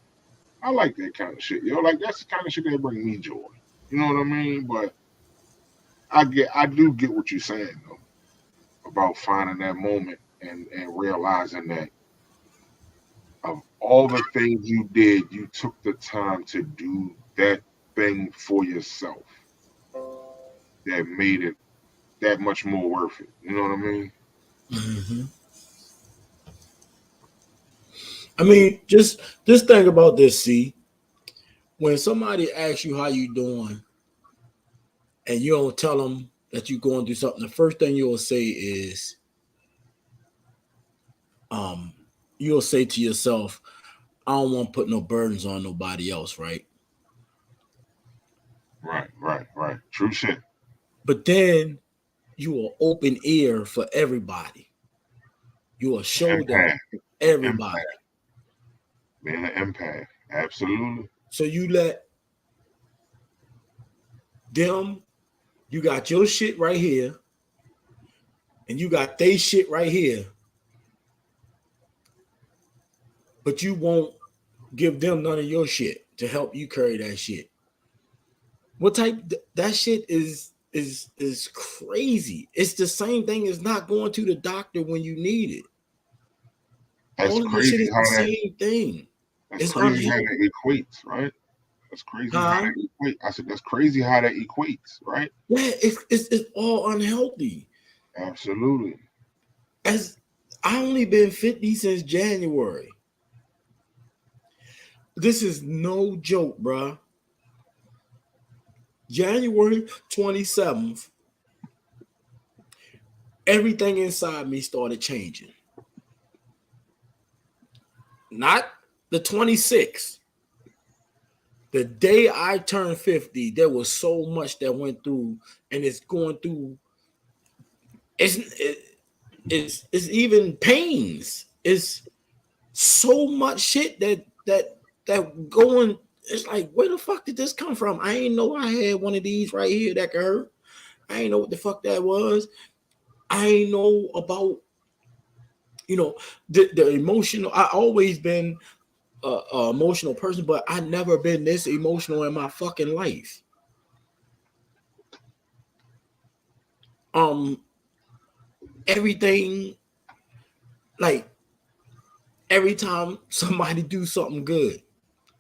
I like that kind of shit, yo. Like that's the kind of shit that bring me joy. You know what I mean? But I do get what you're saying though about finding that moment and realizing that of all the things you did, you took the time to do that thing for yourself that made it that much more worth it. You know what I mean? Mm-hmm. I mean, just think about this. See, when somebody asks you how you doing, and you don't tell them that you're going through something, the first thing you'll say is, um, you'll say to yourself, "I don't want to put no burdens on nobody else," right? Right. True shit. But then you will open ear for everybody. You will show that Empath. to Empath. everybody. Being an empath. Absolutely. So you let them, you got your shit right here, and you got they shit right here, but you won't give them none of your shit to help you carry that shit. What type that shit is crazy. It's the same thing as not going to the doctor when you need it. That's All of this shit crazy is how the that same thing. that's It's crazy how unhealthy. that equates, right? That's crazy how Huh? that equates. I said that's crazy how that equates, right? Yeah, it's all unhealthy. Absolutely. As I only been 50 since January. This is no joke, bruh. January 27th, everything inside me started changing. Not the 26th. The day I turned 50, there was so much that went through, and it's going through. It's even pains. It's so much shit that going. It's like, where the fuck did this come from? I ain't know I had one of these right here that could hurt. I ain't know what the fuck that was. I ain't know about, you know, the emotional. I always been a emotional person, but I never been this emotional in my fucking life. Um, everything, like every time somebody do something good,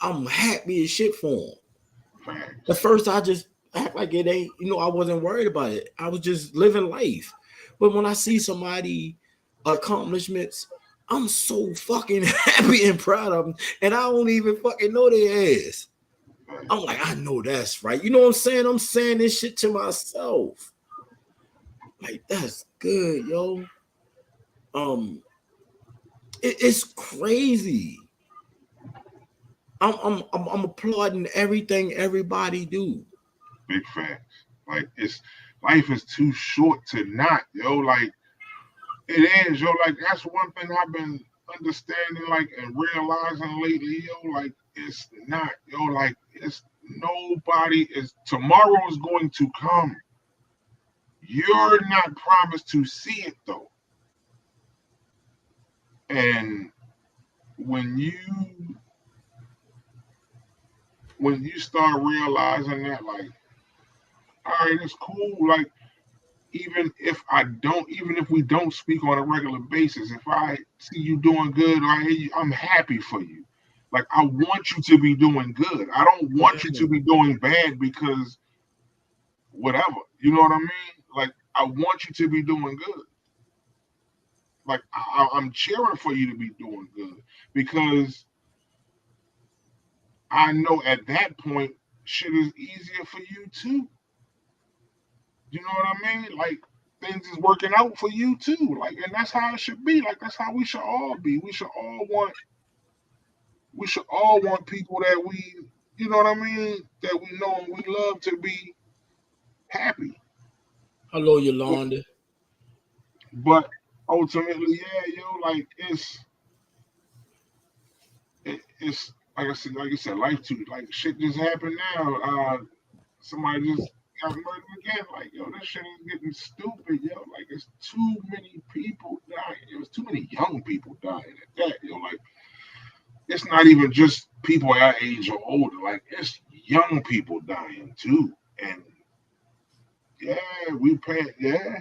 I'm happy as shit for them. At Facts. first, I just act like it ain't, I wasn't worried about it. I was just living life. But when I see somebody accomplishments, I'm so fucking happy and proud of them, and I don't even fucking know their ass. I'm like, I know that's right. You know what I'm saying? I'm saying this shit to myself. Like, that's good, yo. Um, it's crazy. I'm applauding everything everybody do. Big facts. Like it's life is too short to not, yo. Like it is, yo. Like that's one thing I've been understanding, like and realizing lately, yo. Like it's not, yo. Like it's nobody is tomorrow is going to come. You're not promised to see it though. And when you when you start realizing that, like, all right, it's cool. Like even if we don't speak on a regular basis, if I see you doing good, or I hear you, I'm happy for you. Like I want you to be doing good. I don't want you Yeah. to be doing bad because whatever. You know what I mean? Like I want you to be doing good. Like I'm cheering for you to be doing good because I know at that point shit is easier for you too. You know what I mean? Like things is working out for you too. Like, and that's how it should be. Like that's how we should all be. We should all want people that we, you know what I mean, that we know and we love to be happy. Hello, But, Yolanda. but ultimately, yeah, yo, like it's like I said, life too. Like shit just happened now. Somebody just got murdered again. Like, yo, this shit is getting stupid, yo. Like, it's too many people dying. It was too many young people dying at that, yo. Like, it's not even just people our age or older. Like it's young people dying too, and yeah, we pay. Yeah,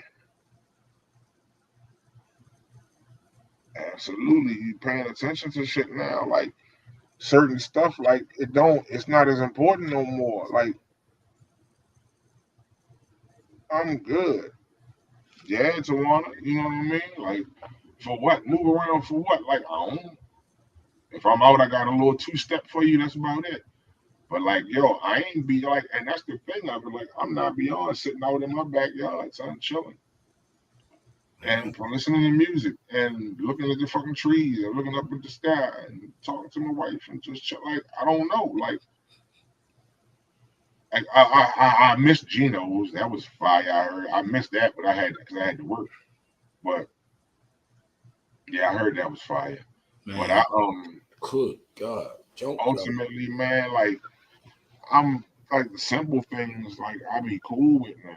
absolutely. You paying attention to shit now, like certain stuff. Like it's not as important no more. Like I'm good. Yeah, Tawana. You know what I mean? Like for what? Move around for what? Like I don't. If I'm out, I got a little two step for you. That's about it. But like, yo, I ain't be like, and that's the thing of it. Like, I'm not beyond sitting out in my backyard, son, chilling and listening to music and looking at the fucking trees and looking up at the sky and talking to my wife and just chill. Like, I don't know. Like, I missed Geno's. That was fire. I missed that, but I had because I had to work. But yeah, I heard that was fire. But Man, good God. ultimately, man, like I'm like the simple things like I be cool with now.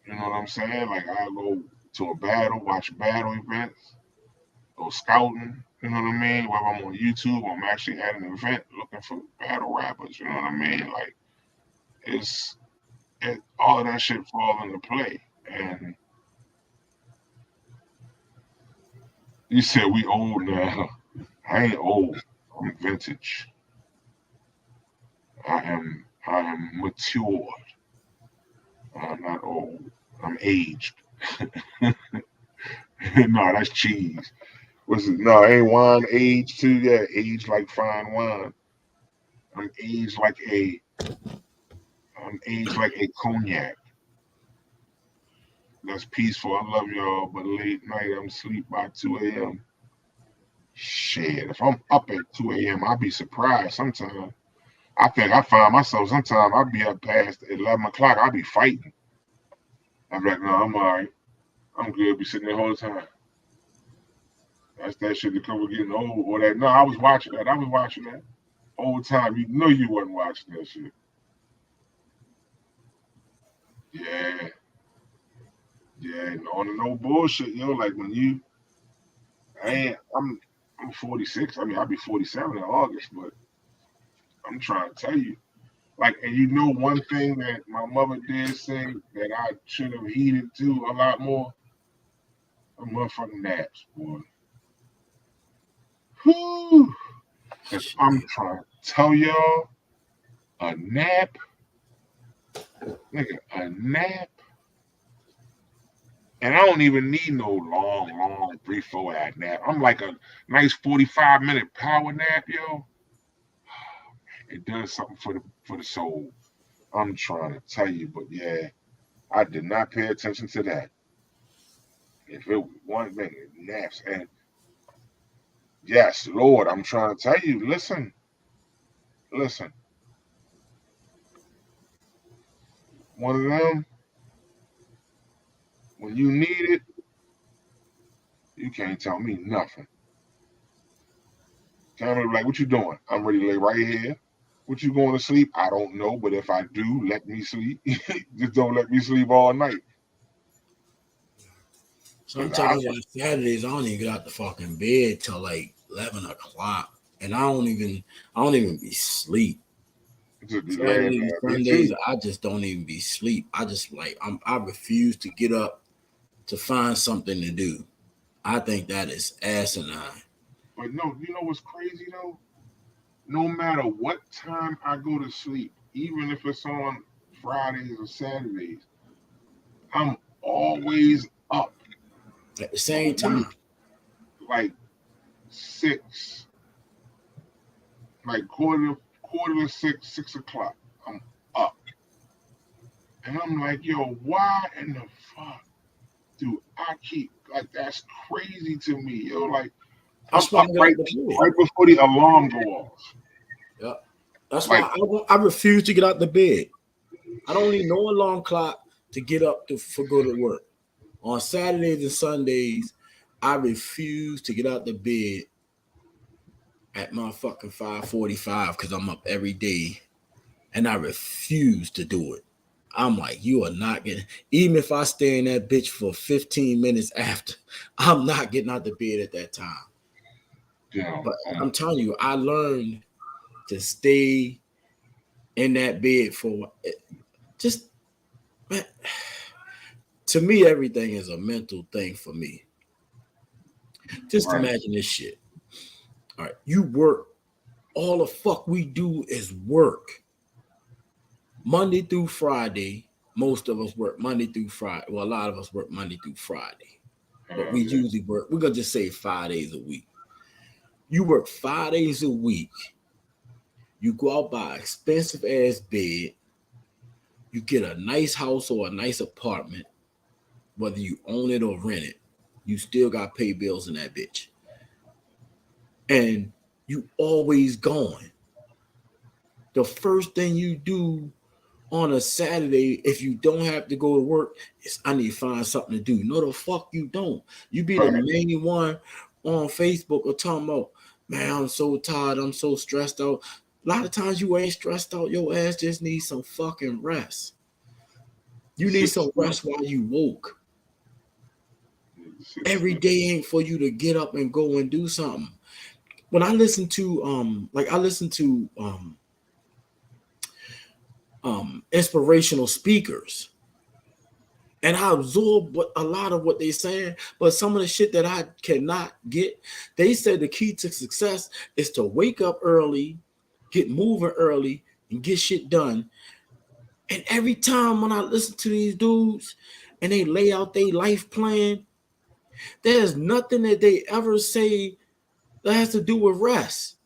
You know what I'm saying? Like I go to a battle, watch battle events, go scouting. You know what I mean? Whether I'm on YouTube, or I'm actually at an event looking for battle rappers. You know what I mean? Like all of that shit falls into play. And you said we old now. I ain't old. I'm vintage. I am matured. I'm not old. I'm aged. No, that's cheese. What's it? No, ain't wine aged too? Yeah, aged like fine wine. I'm aged like a I'm aged like a cognac. That's peaceful. I love y'all, but late night I'm asleep by 2 a.m. Shit, if I'm up at 2 a.m., I'll be surprised sometimes. I think I find myself sometimes I'll be up past 11 o'clock. I'll be fighting. I'm like, no, I'm all right. I'm good. Be sitting there all the time. That's that shit that come with getting old or that. No, I was watching that. I was watching that all the time. You know you wasn't watching that shit. Yeah, yeah, no bullshit, yo. Like when you, I ain't, I'm 46. I mean, I'll be 47 in August, but I'm trying to tell you, like, and you know one thing that my mother did say that I should have heeded to a lot more, a motherfucking naps, boy. Whew. Cause I'm trying to tell y'all, a nap, nigga, a nap. And I don't even need no long 3-4 hour nap. I'm like a nice 45-minute power nap, yo. It does something for the soul. I'm trying to tell you, but yeah, I did not pay attention to that. If it was one thing, naps. And yes, Lord, I'm trying to tell you, listen. One of them, when you need it, you can't tell me nothing. Tell me like, what you doing? I'm ready to lay right here. What you going to sleep? I don't know, but if I do, let me sleep. Just don't let me sleep all night. Sometimes on Saturdays I don't even get out the fucking bed till like 11 o'clock, and I don't even be sleep. Just be laying Saturdays, there. Me Sundays, too. I just don't even be sleep. I just like I refuse to get up to find something to do. I think that is asinine. But no, you know what's crazy though? No matter what time I go to sleep, even if it's on Fridays or Saturdays, I'm always up. At the same Always time, like 6, like quarter to 6, 6 o'clock. I'm up. And I'm like, yo, why in the fuck do I keep like that's crazy to me, yo? Like I'm that's why I up get out the bed. right before the alarm go off. Yeah. That's Like why I refuse to get out the bed. I don't need no alarm clock to get up for go to work. On Saturdays and Sundays, I refuse to get out the bed at my fucking 5:45 because I'm up every day, and I refuse to do it. I'm like, you are not getting, even if I stay in that bitch for 15 minutes after, I'm not getting out the bed at that time. you know, But I'm telling you, I learned to stay in that bed for just man, to me, everything is a mental thing for me. Just Right. imagine this shit. All right, you work. All the fuck we do is work. Monday through Friday. Most of us work Monday through Friday. Well, a lot of us work Monday through Friday. But Hell we yeah. usually work, we're gonna just say 5 days a week. You work 5 days a week. You go out buy expensive ass bed. You get a nice house or a nice apartment, whether you own it or rent it. You still got to pay bills in that bitch. And you always going. The first thing you do on a Saturday, if you don't have to go to work, is I need to find something to do. No, the fuck you don't. You be the Right. main one on Facebook or talking about, man, I'm so tired, I'm so stressed out. A lot of times you ain't stressed out. Your ass just needs some fucking rest. You need Sit some still. rest while you woke. Sit Every still. day ain't for you to get up and go and do something. When I listen to I listen to inspirational speakers, and I absorb a lot of what they're saying, but some of the shit that I cannot get, they said the key to success is to wake up early, get moving early, and get shit done. And every time when I listen to these dudes and they lay out their life plan, there's nothing that they ever say that has to do with rest.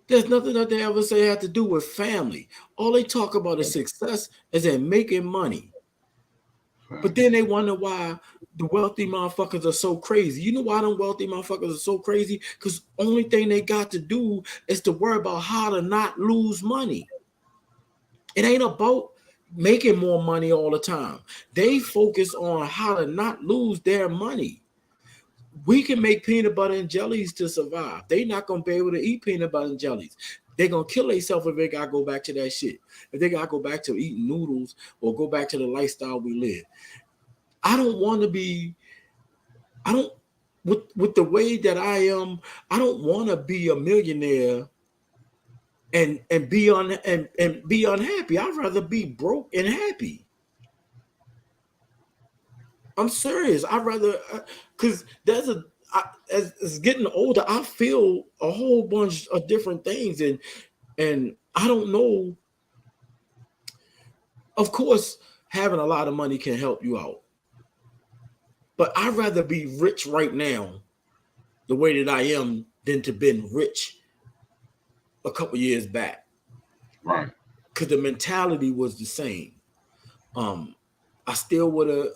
There's nothing that they ever say has to do with family. All they talk about is success is in making money. But Facts. then they wonder why the wealthy motherfuckers are so crazy. You know why them wealthy motherfuckers are so crazy? Because only thing they got to do is to worry about how to not lose money. It ain't about making more money all the time. They focus on how to not lose their money. We can make peanut butter and jellies to survive. They not gonna be able to eat peanut butter and jellies. They're gonna kill themselves if they gotta go back to that shit. If they gotta go back to eating noodles or go back to the lifestyle we live. I don't want to be. I don't with the way that I am. I don't want to be a millionaire and be and be unhappy. I'd rather be broke and happy. I'm serious. I'd rather because there's a as getting older, I feel a whole bunch of different things, and I don't know. Of course, having a lot of money can help you out, but I'd rather be rich right now, the way that I am, than to been rich a couple years back. Right. Because the mentality was the same. Um, I still would have,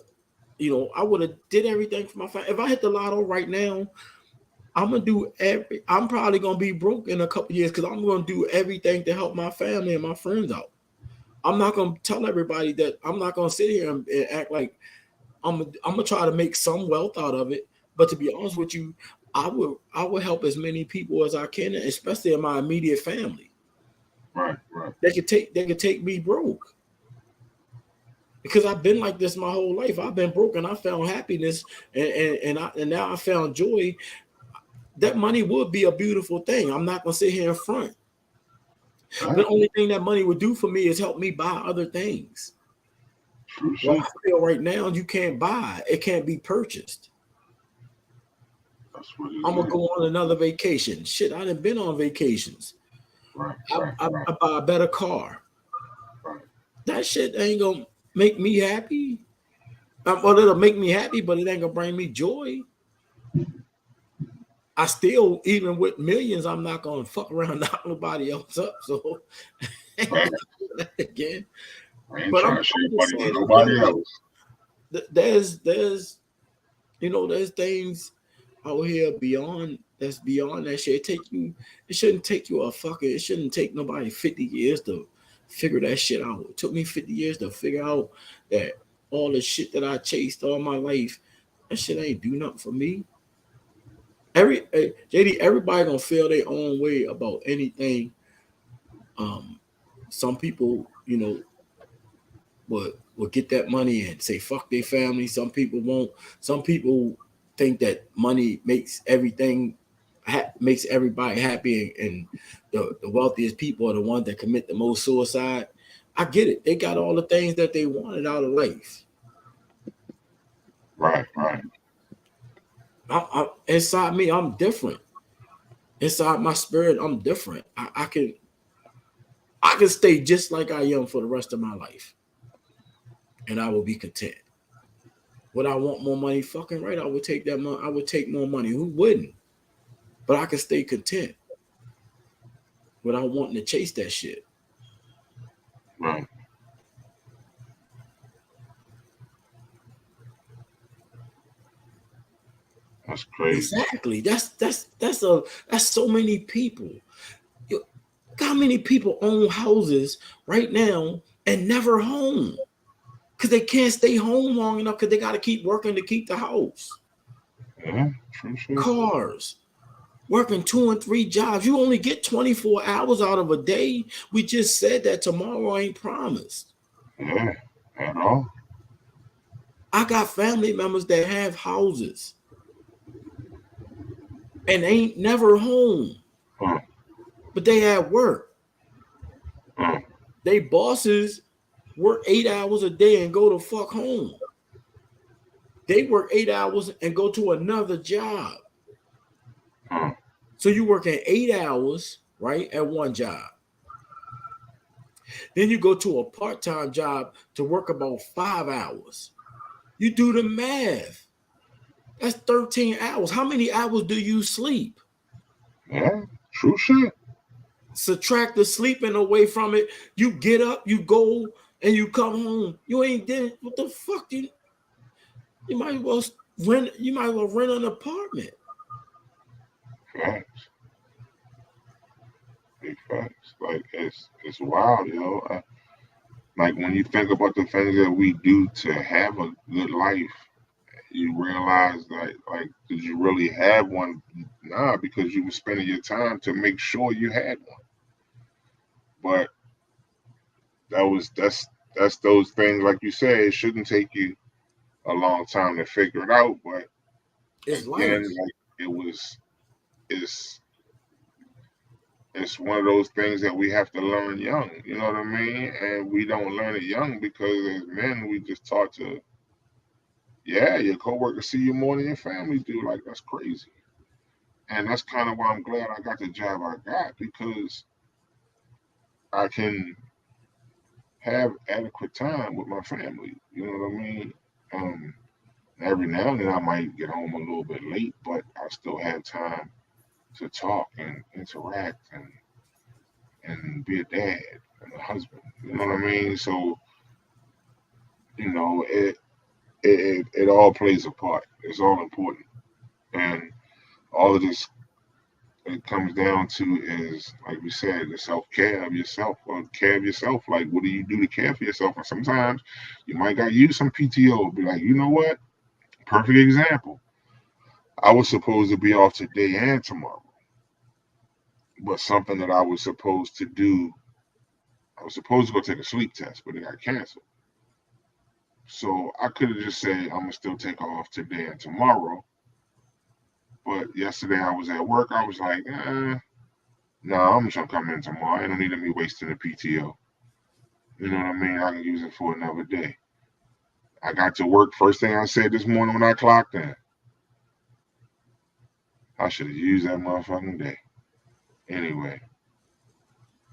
I would have did everything for my family. If I hit the lotto right now, I'm gonna do every. I'm probably gonna be broke in a couple years because I'm gonna do everything to help my family and my friends out. I'm not gonna tell everybody that. I'm not gonna sit here and act like I'm gonna try to make some wealth out of it. But to be honest with you, I would help as many people as I can, especially in my immediate family. Right. Right. They could take me broke because I've been like this my whole life. I've been broke and I found happiness and now I found joy. That money would be a beautiful thing. I'm not gonna sit here in front. But the Facts. only thing that money would do for me is help me buy other things. True Well, shit. I feel right now you can't buy. It can't be purchased. That's what I'm it gonna is. go on another vacation. Shit, I done been on vacations. Right. I, Right. I, Right. I buy a better car. Right. That shit ain't gonna make me happy. Well, it'll make me happy, but it ain't gonna bring me joy. I still, even with millions, I'm not gonna fuck around and knock nobody else up. So I ain't Right. gonna do that again. I ain't But trying to I'm share just money with saying in nobody general, else. there's things out here beyond that shit. It shouldn't take you it shouldn't take nobody 50 years to figure that shit out. It took me 50 years to figure out that all the shit that I chased all my life, that shit ain't do nothing for me. JD, everybody gonna feel their own way about anything. Um, some people, will get that money and say fuck their family. Some people won't. Some people think that money makes everything. makes everybody happy, and the wealthiest people are the ones that commit the most suicide. I get it. They got all the things that they wanted out of life. Right, right. Inside me, I'm different. Inside my spirit, I'm different. I can stay just like I am for the rest of my life, and I will be content. Would I want more money? Fucking right. I would take that money. I would take more money. Who wouldn't? But I can stay content without wanting to chase that shit. Right. That's crazy. Exactly. That's so many people. You, how many people own houses right now and never home? Because they can't stay home long enough because they got to keep working to keep the house. Yeah, true shit. Cars, working 2 and 3 jobs. You only get 24 hours out of a day. We just said that tomorrow ain't promised. Yeah, at all. I got family members that have houses and ain't never home, Uh, but they at work. uh, They bosses work 8 hours a day and go to fuck home. They work 8 hours and go to another job. uh, So you working 8 hours, right, at one job. Then you go to a part-time job to work about 5 hours. You do the math. That's 13 hours. How many hours do you sleep? yeah, true shit. Subtract the sleeping away from it. You get up, you go, and you come home. You ain't did what the fuck? You might as well rent. You might as well rent an apartment. Facts. Big facts. Like it's wild, yo. Like when you think about the things that we do to have a good life, you realize that like did you really have one? Nah, because you were spending your time to make sure you had one. But that's those things like you said, it shouldn't take you a long time to figure it out. But It's again, life. like it's it's one of those things that we have to learn young. You know what I mean? And we don't learn it young because as men, we just taught to, yeah, your coworkers see you more than your family do. Like that's crazy. And that's kind of why I'm glad I got the job I got because I can have adequate time with my family. You know what I mean? Um, every now and then I might get home a little bit late, but I still have time to talk and interact and be a dad and a husband. You know what I mean? So you know it all plays a part. It's all important, and all of this it comes down to is like we said, the self care of yourself or care of yourself. Like, what do you do to care for yourself? And sometimes you might got use some PTO. Be like, you know what? Perfect example. I was supposed to be off today and tomorrow, but something that I was supposed to do, I was supposed to go take a sleep test, but it got canceled. So I could have just said I'm gonna still take off today and tomorrow. But yesterday I was at work. I was like, no, I'm just gonna come in tomorrow. I don't need me wasting the PTO. You know what I mean? I can use it for another day. I got to work. First thing I said this morning when I clocked in, I should have used that motherfucking day. Anyway,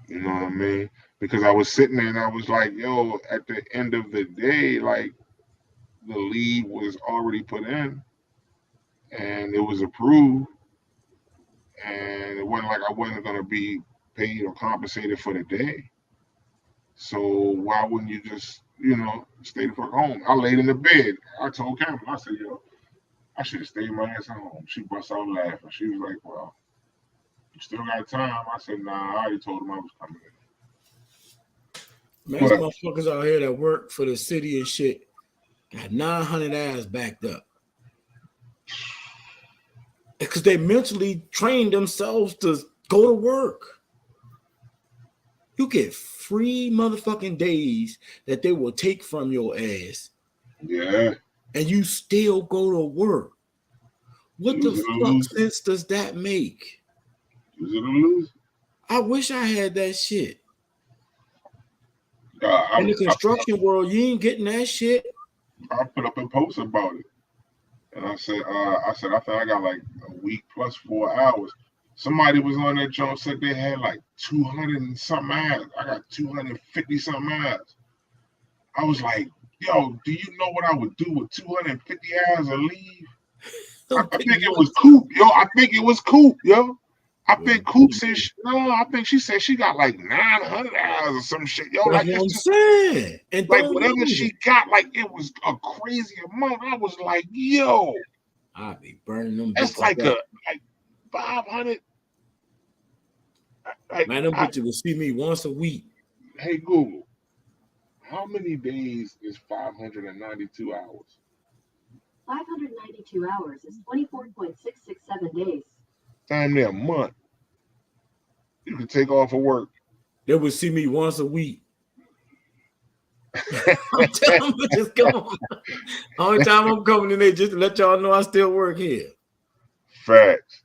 you know what I mean? Because I was sitting there and I was like, yo, at the end of the day, like the leave was already put in and it was approved and it wasn't like I wasn't gonna be paid or compensated for the day. So why wouldn't you just, stay the fuck home? I laid in the bed. I told Cameron, I said, yo, I should have stayed my ass at home. She bust out laughing. She was like, well, you still got time. I said, nah, I already told him I was coming Man, in. there's But motherfuckers out here that work for the city and shit got 900 hours backed up because they mentally trained themselves to go to work. You get free motherfucking days that they will take from your ass, yeah, and you still go to work. What the Use it or fuck lose it. sense does that make? Use it or lose it. I wish I had that shit. Yeah, In the construction world, you ain't getting that shit. I put up a post about it, and I said I think I got like a week plus 4 hours. Somebody was on that joint said they had like 200 and something hours. I got 250 something hours. I was like, yo, do you know what I would do with 250 hours of leave? I think it was Coop, yo. I think it was Coop, yo. I think Coop said no. I think she said she got like 900 hours or some shit, yo. That's Like what it's I'm just saying. And like don't whatever use she it. got, like it was a crazy amount. I was like, yo, I be burning them that's bitches like up. 500. Like, Man, them bitches will see me once a week. hey Google, how many days is 592 hours? 592 hours is 24.667 days. Damn near a month. You can take off of work. They would see me once a week. I'm telling them, just come on. Only time I'm coming in there just to let y'all know I still work here. Facts.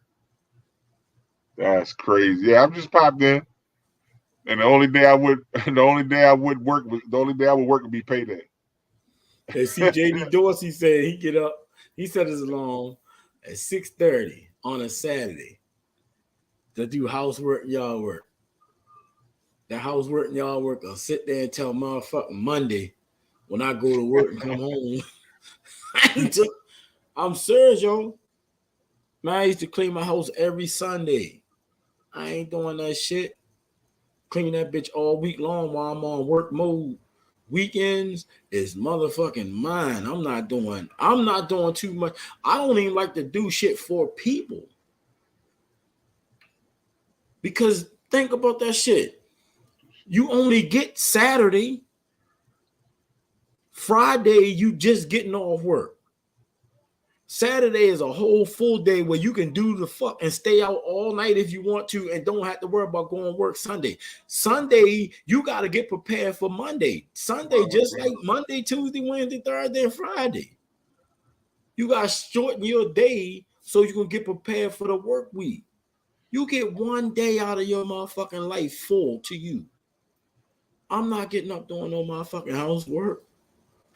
That's crazy. Yeah, I'm just popped in. And the only day I would work would be payday. And see, JD Dorsey said he get up, he set his alarm at 6:30 on a Saturday to do housework and yard work. The housework and yard work, I'll sit there until motherfucking Monday when I go to work and come home. I'm serious, yo. Man, I used to clean my house every Sunday. I ain't doing that shit. Clean that bitch all week long while I'm on work mode. Weekends is motherfucking mine. I'm not doing too much. I don't even like to do shit for people. Because think about that shit. You only get Saturday. Friday, you just getting off work. Saturday is a whole full day where you can do the fuck and stay out all night if you want to and don't have to worry about going to work Sunday. Sunday, you got to get prepared for Monday. Sunday, just like Monday, Tuesday, Wednesday, Thursday, and Friday. You got to shorten your day so you can get prepared for the work week. You get one day out of your motherfucking life full to you. I'm not getting up doing no motherfucking housework.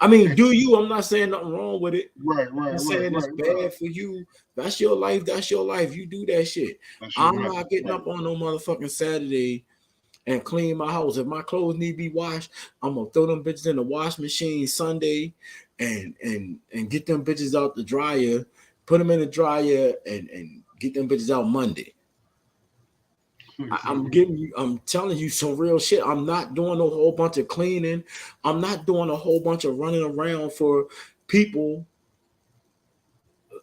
I mean, do you? I'm not saying nothing wrong with it. I'm saying it's bad for you. That's your life. That's your life. You do that shit. I'm not getting up on no motherfucking Saturday and clean my house. If my clothes need to be washed, I'm gonna throw them bitches in the wash machine Sunday and get them bitches out the dryer, put them in the dryer and get them bitches out Monday. I'm telling you some real shit. I'm not doing a whole bunch of cleaning. I'm not doing a whole bunch of running around for people,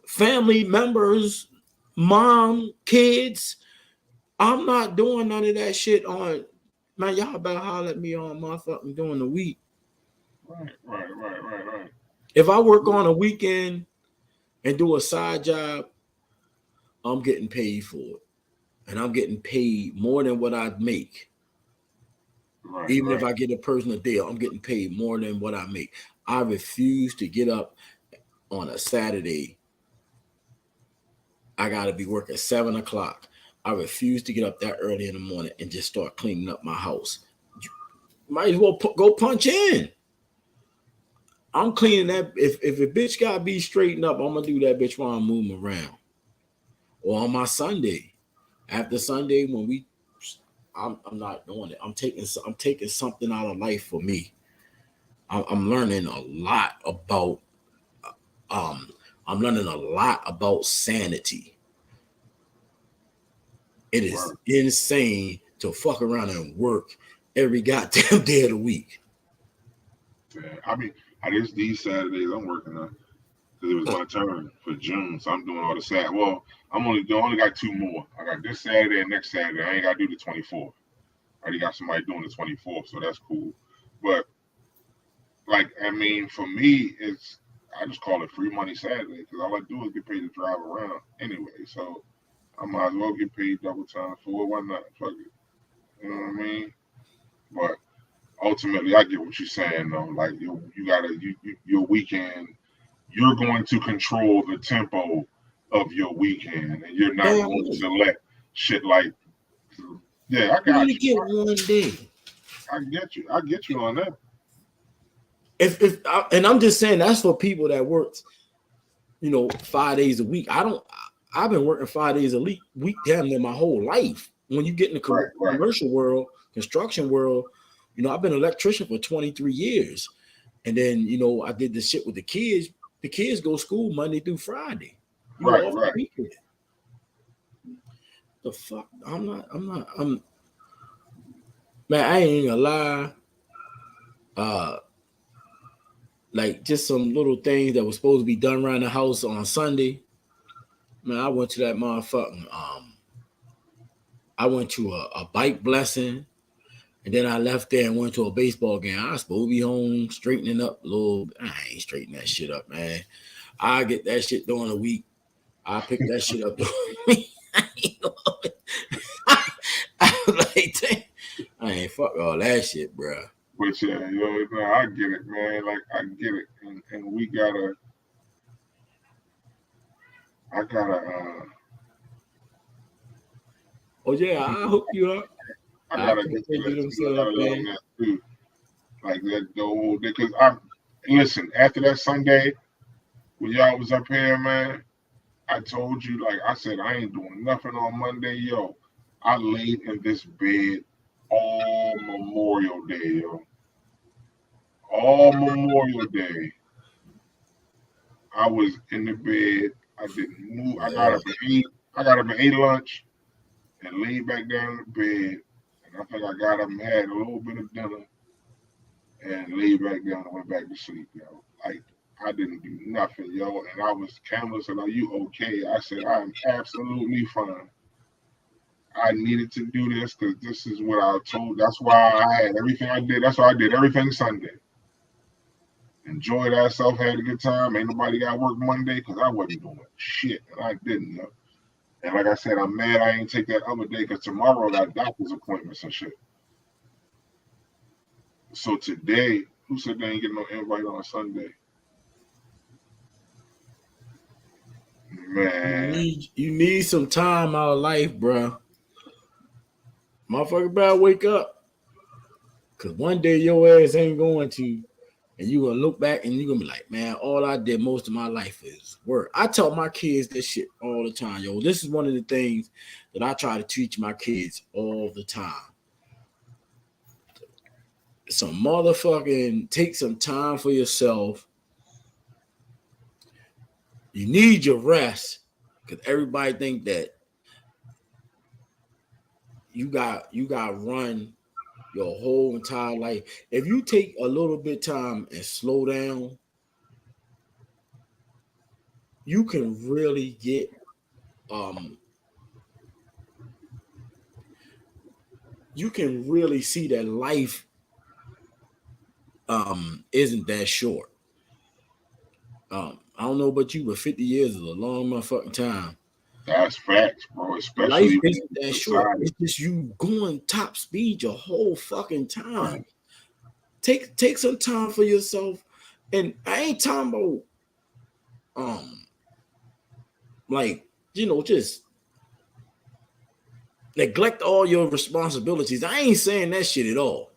family members, mom, kids. I'm not doing none of that shit on, man, y'all better holler at me on motherfucking during the week. Right. If I work on a weekend and do a side job, I'm getting paid for it. And I'm getting paid more than what I make. Even if I get a personal deal, I'm getting paid more than what I make. I refuse to get up on a Saturday. I got to be working 7 o'clock. I refuse to get up that early in the morning and just start cleaning up my house. You might as well go punch in. I'm cleaning that. If a bitch got to be straightened up, I'm going to do that bitch while I'm moving around. Or on my Sunday. After Sunday, when I'm not doing it. I'm taking something out of life for me. I'm learning a lot about sanity. It is insane to fuck around and work every goddamn day of the week. Yeah, I mean, these Saturdays I'm working on because it was my turn for June, so I'm doing all the Saturday. Well, I only got 2 more. I got this Saturday and next Saturday. I ain't got to do the 24th. I already got somebody doing the 24th, so that's cool. But like, I mean, for me, I just call it free money Saturday because all I do is get paid to drive around anyway. So I might as well get paid double time for it. Why not? Fuck it. You know what I mean? But ultimately, I get what you're saying though. Like your weekend, you're going to control the tempo of your weekend, and you're not Damn going right. to let shit like, yeah, I You got only you. get one day. I get you. I get you on that. And I'm just saying that's for people that works, 5 days a week. I've been working 5 days a week damn near my whole life. When you get in the Right. commercial world, construction world, I've been an electrician for 23 years. And then, I did this shit with the kids. The kids go to school Monday through Friday. You Right. off the weekend. The fuck? Man, I ain't gonna lie. Like just some little things that was supposed to be done around the house on Sunday. Man, I went to that motherfucking I went to a bike blessing, and then I left there and went to a baseball game. I was supposed to be home straightening up a little. I ain't straightening that shit up, man. I get that shit during the week. I pick that shit up during the week. I ain't fuck all that shit, bro. But yeah, no, I get it, man. Like I get it, and we gotta. I gotta. Oh yeah, I'll hook you up. I gotta get to that too. I gotta learn that too. Like that the whole day. Cause listen, after that Sunday, when y'all was up here, man, I told you, like I said, I ain't doing nothing on Monday, yo. I laid in this bed all Memorial Day, yo. All Memorial Day. I was in the bed. I didn't move. I got up and ate. I got up and ate lunch and laid back down in the bed. And I think I got up and had a little bit of dinner and laid back down and went back to sleep, yo. Like I didn't do nothing, yo. And I was Cameron said, "Are you okay?" I said, "I am absolutely fine." I needed to do this because this is what I told. That's why I had everything I did. That's why I did everything Sunday. Enjoyed ourselves, had a good time. Ain't nobody got work Monday because I wasn't doing shit, and I didn't. And like I said, I'm mad I ain't take that other day because tomorrow I got doctor's appointments and shit. So today, who said they ain't getting no invite on Sunday? Man, You need some time out of life, bro. Motherfucker better wake up. Cause one day your ass ain't going to, and you gonna look back and you gonna be like, man, all I did most of my life is work. I tell my kids this shit all the time, yo. This is one of the things that I try to teach my kids all the time. Some motherfucking take some time for yourself. You need your rest, because everybody think that you got run your whole entire life. If you take a little bit time and slow down, you can really get you can really see that life isn't that short. I don't know about you, but 50 years is a long motherfucking time. that's facts, bro. Life Especially isn't that short. society. It's just you going top speed your whole fucking time. Take some time for yourself. And I ain't talking about like, just neglect all your responsibilities. I ain't saying that shit at all.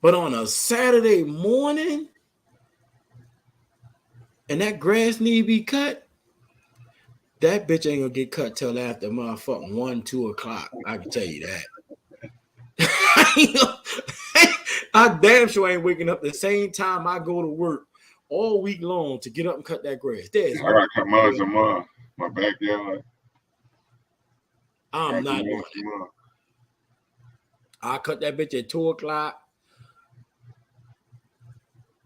But on a Saturday morning, and that grass need to be cut, that bitch ain't gonna get cut till after motherfucking 1-2 o'clock. I can tell you that. I damn sure ain't waking up the same time I go to work all week long to get up and cut that grass. I gotta cut muds in my backyard. I'm not doing it. I cut that bitch at 2 o'clock.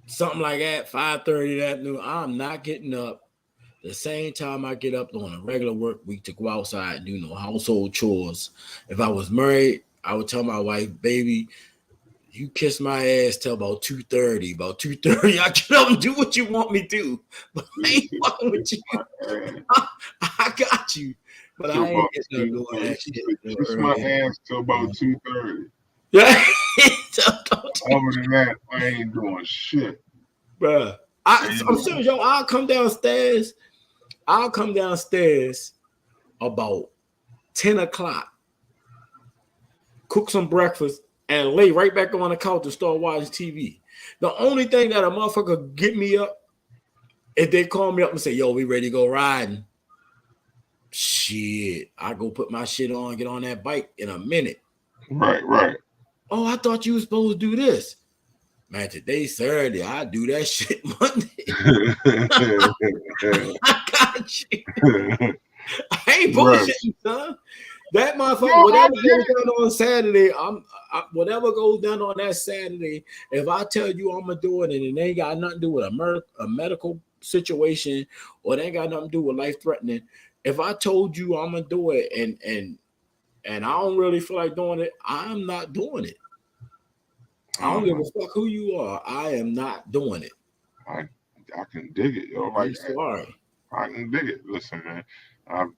Something like that, 5:30 that afternoon. I'm not getting up the same time I get up on a regular work week to go outside and do no household chores. If I was married, I would tell my wife, baby, you kiss my ass till about 2:30. About 2:30, I get up and do what you want me to. But I ain't fucking with you. I got you. But I ain't getting up doing that shit. Kiss my ass till about 2:30. Yeah. Other than that, I ain't doing shit. Bruh. I'm serious, yo. I'll come downstairs I'll come downstairs about 10 o'clock, cook some breakfast, and lay right back on the couch and start watching TV. The only thing that a motherfucker get me up if they call me up and say, yo, we ready to go riding. Shit, I go put my shit on, get on that bike in a minute. Right. Oh, I thought you were supposed to do this. Man, today's Saturday. I do that shit Monday. I got you. I ain't bullshitting, son. That motherfucker, whatever goes down on Saturday, whatever goes down on that Saturday. If I tell you I'm gonna do it, and it ain't got nothing to do with a medical situation, or it ain't got nothing to do with life threatening. If I told you I'm gonna do it, and I don't really feel like doing it, I'm not doing it. I don't give a fuck who you are. I am not doing it. I can dig it, yo. Like, I'm sorry. I can dig it. Listen, man, I've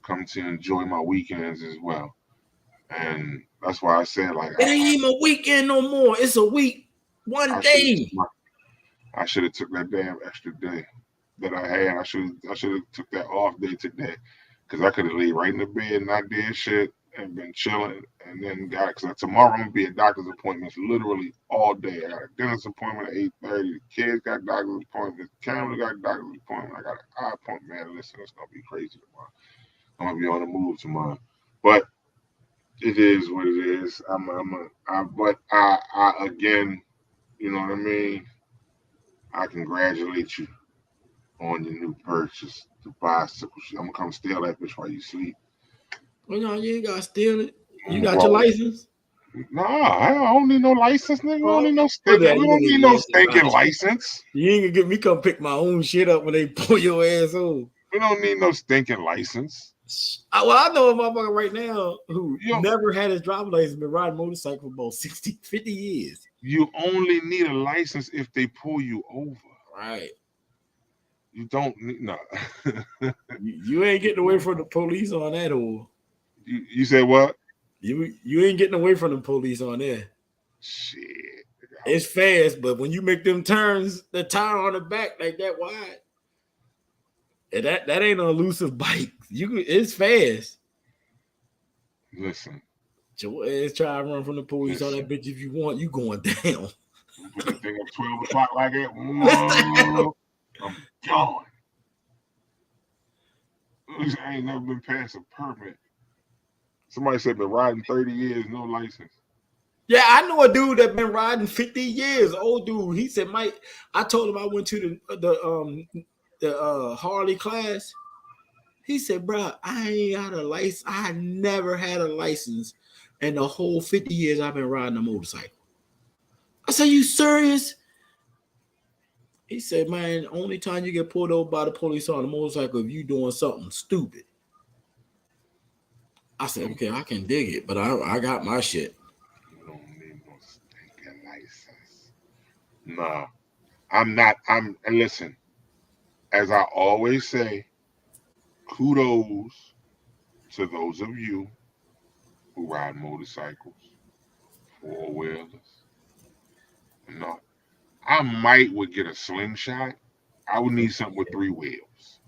come to enjoy my weekends as well, and that's why I said, like, it ain't even a weekend no more. It's a week, one day. I should have took that damn extra day that I had. I should have took that off day today, because I could have laid right in the bed and not did shit and been chilling, and then because tomorrow I'm gonna be at doctor's appointments literally all day. I got a dentist appointment at 8:30. The kids got doctor's appointments. Cameron got doctor's appointment. I got an eye appointment. Man, listen, it's gonna be crazy tomorrow. I'm gonna be on the move tomorrow, but it is what it is. But I again, you know what I mean. I congratulate you on your new purchase, the bicycle. I'm gonna come steal that bitch while you sleep. Well, no, you ain't gotta steal it. You got your license? Nah, I don't need no license, nigga. We don't need no stinking. We don't need no stinking license. You ain't gonna get me come pick my own shit up when they pull your ass over. We don't need no stinking license. Well, I know a motherfucker right now who never had his driver's license, been riding motorcycle for about 50 years. You only need a license if they pull you over. Right. You don't need no. you ain't getting away from the police on that, or you said what? You ain't getting away from the police on there. Shit. It's fast, but when you make them turns, the tire on the back like that wide, that ain't an elusive bike. It's fast. Listen. Your ass try to run from the police on that bitch if you want. You going down. Put that thing up 12 o'clock like that. I'm gone. I ain't never been past a permit. Somebody said been riding 30 years, no license. Yeah, I know a dude that been riding 50 years. Old dude. He said, Mike, I told him I went to the Harley class. He said, bro, I ain't got a license. I never had a license in the whole 50 years I've been riding a motorcycle. I said, you serious? He said, man, only time you get pulled over by the police on a motorcycle if you doing something stupid. I said, okay, I can dig it, but I got my shit. You don't need no stinking license. Nah, I'm not. And listen, as I always say, kudos to those of you who ride motorcycles, four-wheelers. No, I would get a slingshot. I would need something with 3 wheels.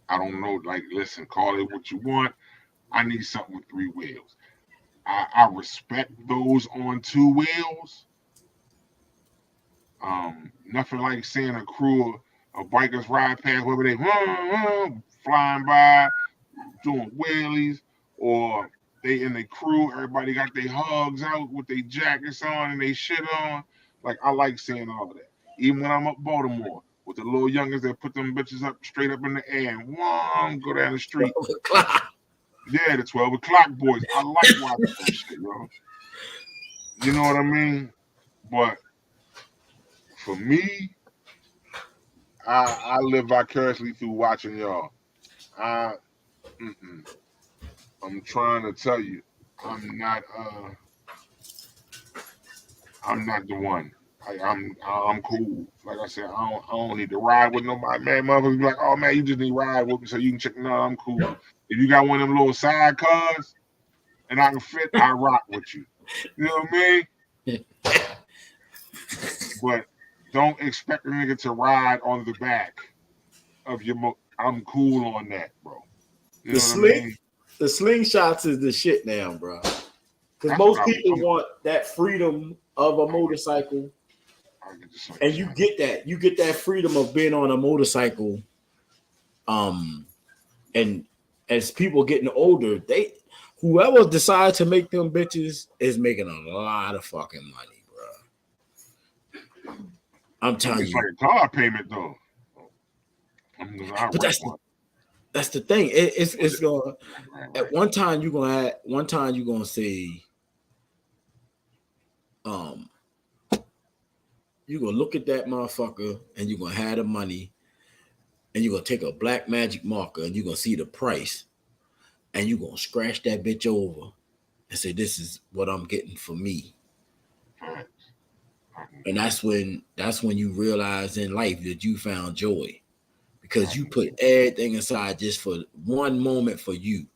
I don't know. Like, listen, call it what you want. I need something with 3 wheels. I respect those on 2 wheels. Nothing like seeing a crew of bikers ride past wherever they flying by, doing wheelies, or they in the crew, everybody got their hugs out with their jackets on and they shit on. Like, I like seeing all of that. Even when I'm up Baltimore with the little youngers that put them bitches up straight up in the air and go down the street. Yeah, the 12 o'clock boys. I like watching that shit, yo. You know what I mean? But for me, I live vicariously through watching y'all. I'm trying to tell you, I'm not the one. I'm cool. Like I said, I don't need to ride with nobody. Man, motherfuckers be like, oh man, you just need to ride with me so you can check. No, I'm cool. If you got one of them little side cars and I can fit, I rock with you. You know what I mean? But don't expect a nigga to ride on the back of your I'm cool on that, bro. You The know what I sling, mean? the slingshots is the shit now, bro. Because That's what most people want that freedom of a motorcycle, I get the and you slingshot. get that. You get that freedom of being on a motorcycle. And as people getting older, whoever decides to make them bitches is making a lot of fucking money, bro. I'm telling It's you. like a car payment though. I But rent one. that's the thing. It's gonna Right. at one time you're gonna say, um, you're gonna look at that motherfucker and you're gonna have the money and you're gonna take a black magic marker and you're gonna see the price and you're gonna scratch that bitch over and say, this is what I'm getting for me. Right. And that's when you realize in life that you found joy because you put everything aside just for one moment for you.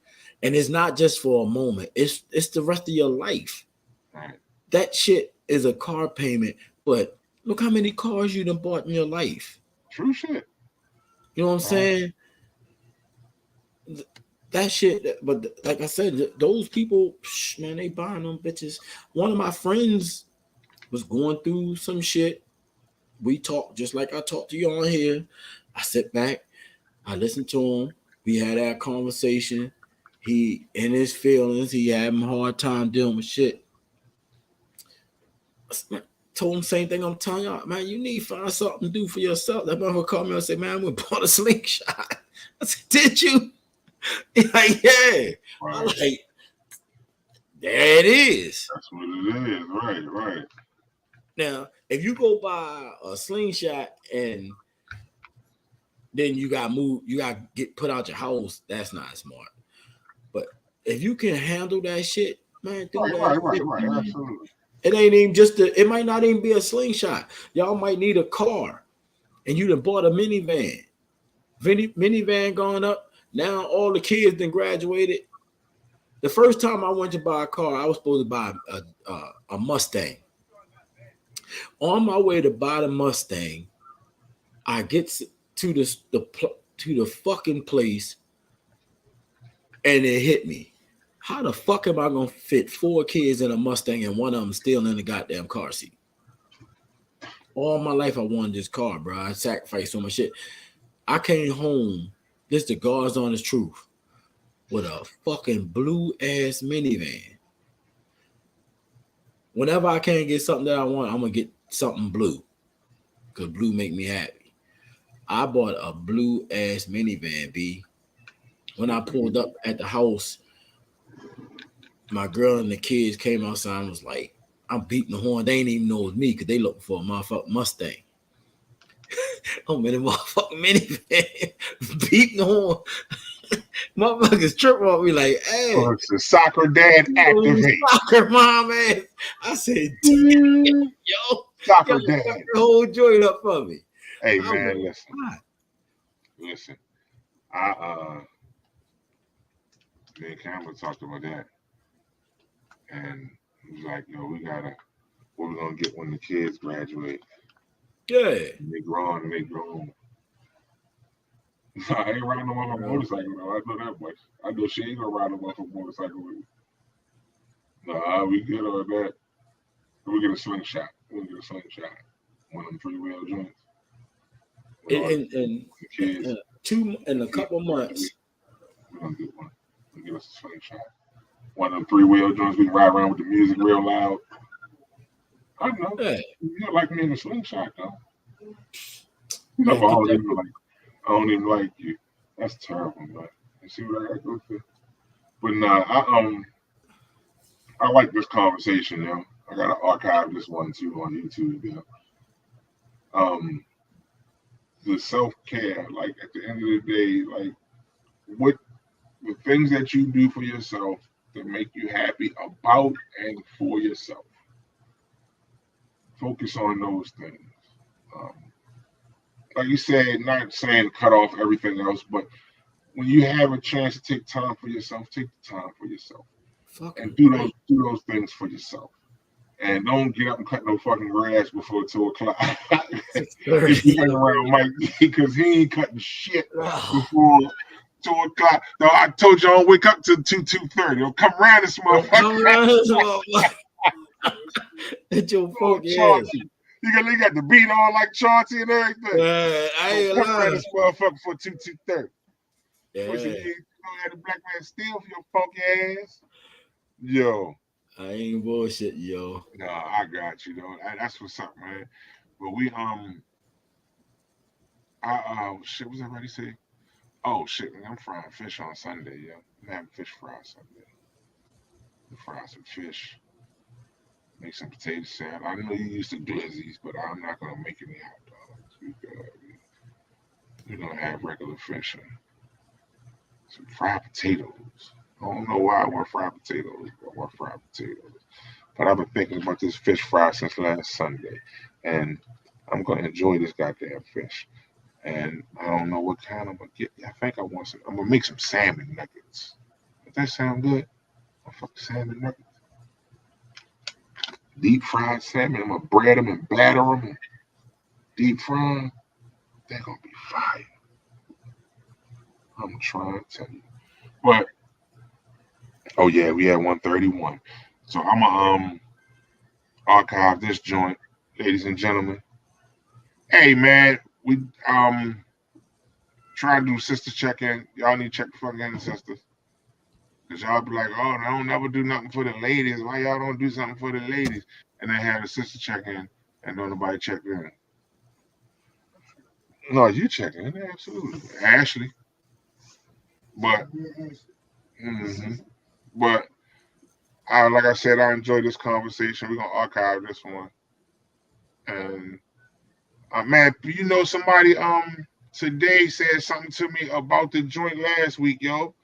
And it's not just for a moment, it's the rest of your life. Right. That shit is a car payment, but look how many cars you done bought in your life. True shit. You know what I'm saying? That shit, but like I said, those people, man, they buying them bitches. One of my friends was going through some shit. We talked just like I talked to you on here. I sit back, I listened to him. We had our conversation. He in his feelings, he having a hard time dealing with shit. I told him same thing I'm telling y'all, man. You need to find something to do for yourself. That motherfucker called me and said, man, we bought a slingshot. I said, did you? He's like, yeah. Right. I'm like, there it is. That's what it is. Right. Now, if you go buy a slingshot and then you got get put out your house, that's not smart. But if you can handle that shit, man, do that. Right. Absolutely. It ain't even just it might not even be a slingshot. Y'all might need a car, and you done bought a minivan. Minivan going up. Now all the kids then graduated. The first time I went to buy a car, I was supposed to buy a Mustang. On my way to buy the Mustang, I get to the fucking place, and it hit me. How the fuck am I gonna fit 4 kids in a Mustang and one of them still in the goddamn car seat? All my life I wanted this car, bro. I sacrificed so much shit. I came home. This the God's honest truth with a fucking blue ass minivan. Whenever I can't get something that I want, I'm gonna get something blue because blue make me happy. I bought a blue ass minivan, B. When I pulled up at the house, my girl and the kids came outside and was like, I'm beating the horn. They ain't even know it was me because they looking for a motherfucking Mustang. I'm in a motherfucking minivan, beating the horn. Motherfuckers tripping on me like, hey. Oh, it's a soccer dad activate. Soccer mom, man. I said, damn, yo. Soccer Yo, dad. the whole joint up for me. Hey, man, listen. Me and Cameron talked about that. And he was like, yo, what we gonna get when the kids graduate? Yeah. They grown. I ain't riding no motherfucking motorcycle though. I know that much. I know she ain't gonna ride no motherfucking motorcycle with me. Nah, we good on that. We get a slingshot. One of them 3-wheel joints. In a couple months. We're gonna get one. We'll get us a slingshot. One of them 3-wheel joints we can ride around with the music real loud. I know. Yeah. You're not like me in a slingshot though. You know, I don't even like you. That's terrible, man. You see what I gotta go through? But nah, I like this conversation, yo. I gotta archive this one too on YouTube, yo. The self-care, like at the end of the day, like what the things that you do for yourself that make you happy about and for yourself. Focus on those things. Like you said, not saying cut off everything else, but when you have a chance to take time for yourself, take the time for yourself. And do those things for yourself. And don't get up and cut no fucking grass before 2:00. 6:30. If you hang around Mike, because he ain't cutting shit Oh, before 2:00. No, I told you I don't wake up till 2:30. Don't come around this don't motherfucker. come around this motherfucker. It's your Oh, funky ass. Chauncey. You got the beat on like Chauncey and everything. I ain't Don't come around lying. this motherfucker for 2:30. What's your Yeah, name? You know, had the black man steal for your funky ass. Yo, I ain't bullshit, yo. no, I got you though. That's what's up, man. But we shit, was I ready to say? Oh shit, man, I'm frying fish on Sunday, yo. I'm having fish fry Sunday. Fry some fish, make some potato salad. I know you used to glizzies, but I'm not gonna make any hot dogs. We're gonna have regular fish and some fried potatoes. I don't know why I want fried potatoes, but I want fried potatoes. But I've been thinking about this fish fry since last Sunday, and I'm gonna enjoy this goddamn fish. And I don't know what kind I'm gonna get. I think I want some. I'm gonna make some salmon nuggets. Does that sound good? Fucking salmon nuggets, deep fried salmon. I'm gonna bread them and batter them and deep fry them. They're gonna be fire. I'm trying to tell you. But oh yeah, we had 131. So I'm gonna archive this joint, ladies and gentlemen. Hey man, we try to do sister check-in. Y'all need to check the fuck in, sisters. Cause y'all be like, oh, I don't never do nothing for the ladies. Why y'all don't do something for the ladies? And then have the sister check-in and don't nobody check in. No, you check in, absolutely. Ashley. But mhm. But like I said, I enjoyed this conversation. We're gonna archive this one. And man, you know somebody today said something to me about the joint last week, yo.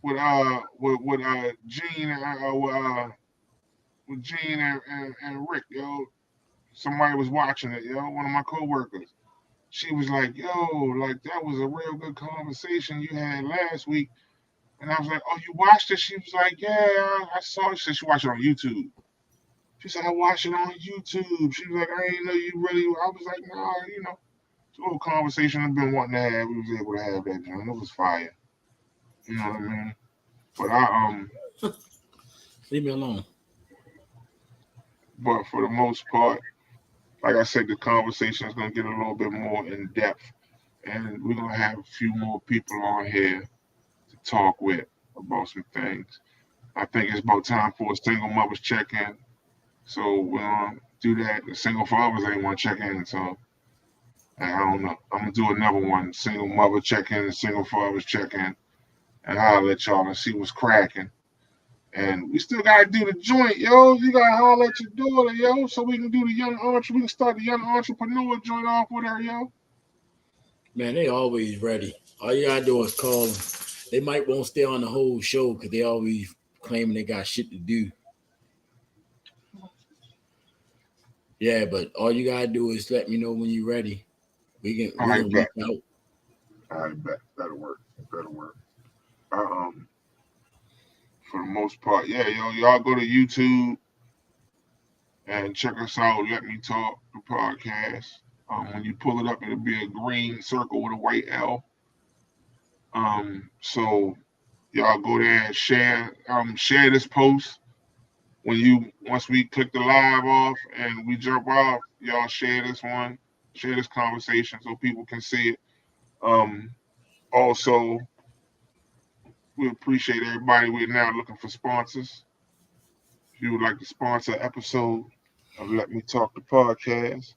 With Gene with Gene and Rick, yo. Somebody was watching it, yo. One of my coworkers. She was like, yo, like that was a real good conversation you had last week. And I was like, oh, you watched it? She was like, yeah, I saw it. She said she watched it on YouTube. She said, I watched it on YouTube. She was like, I didn't know you really. I was like, nah, it's a little conversation I've been wanting to have. We was able to have that, John. It was fire. You know what I mean? But Leave me alone. but for the most part, like I said, the conversation is gonna get a little bit more in depth, and we're gonna have a few more people on here to talk with about some things. I think it's about time for a single mother's check-in. So we're gonna do that. The single fathers ain't want to check in, so I don't know. I'm gonna do another one, single mother check-in and single fathers check-in, and I'll let y'all and see what's cracking. And we still gotta do the joint, yo. You gotta holler at your daughter, yo, so we can do the we can start the young entrepreneur joint off with her, yo. Man, they always ready. All you gotta do is call them. They might won't stay on the whole show because they always claiming they got shit to do. Yeah, but all you gotta do is let me know when you're ready. We I can reach bet. out. I bet that'll work. That'll work. For the most part, yeah, yo, y'all go to YouTube and check us out. Let Me Talk the podcast. When you pull it up, it'll be a green circle with a white L. So y'all go there and share this post. Once we click the live off and we jump off, y'all share this one, share this conversation so people can see it. Also, we appreciate everybody. We're now looking for sponsors. If you would like to sponsor an episode of Let Me Talk the podcast,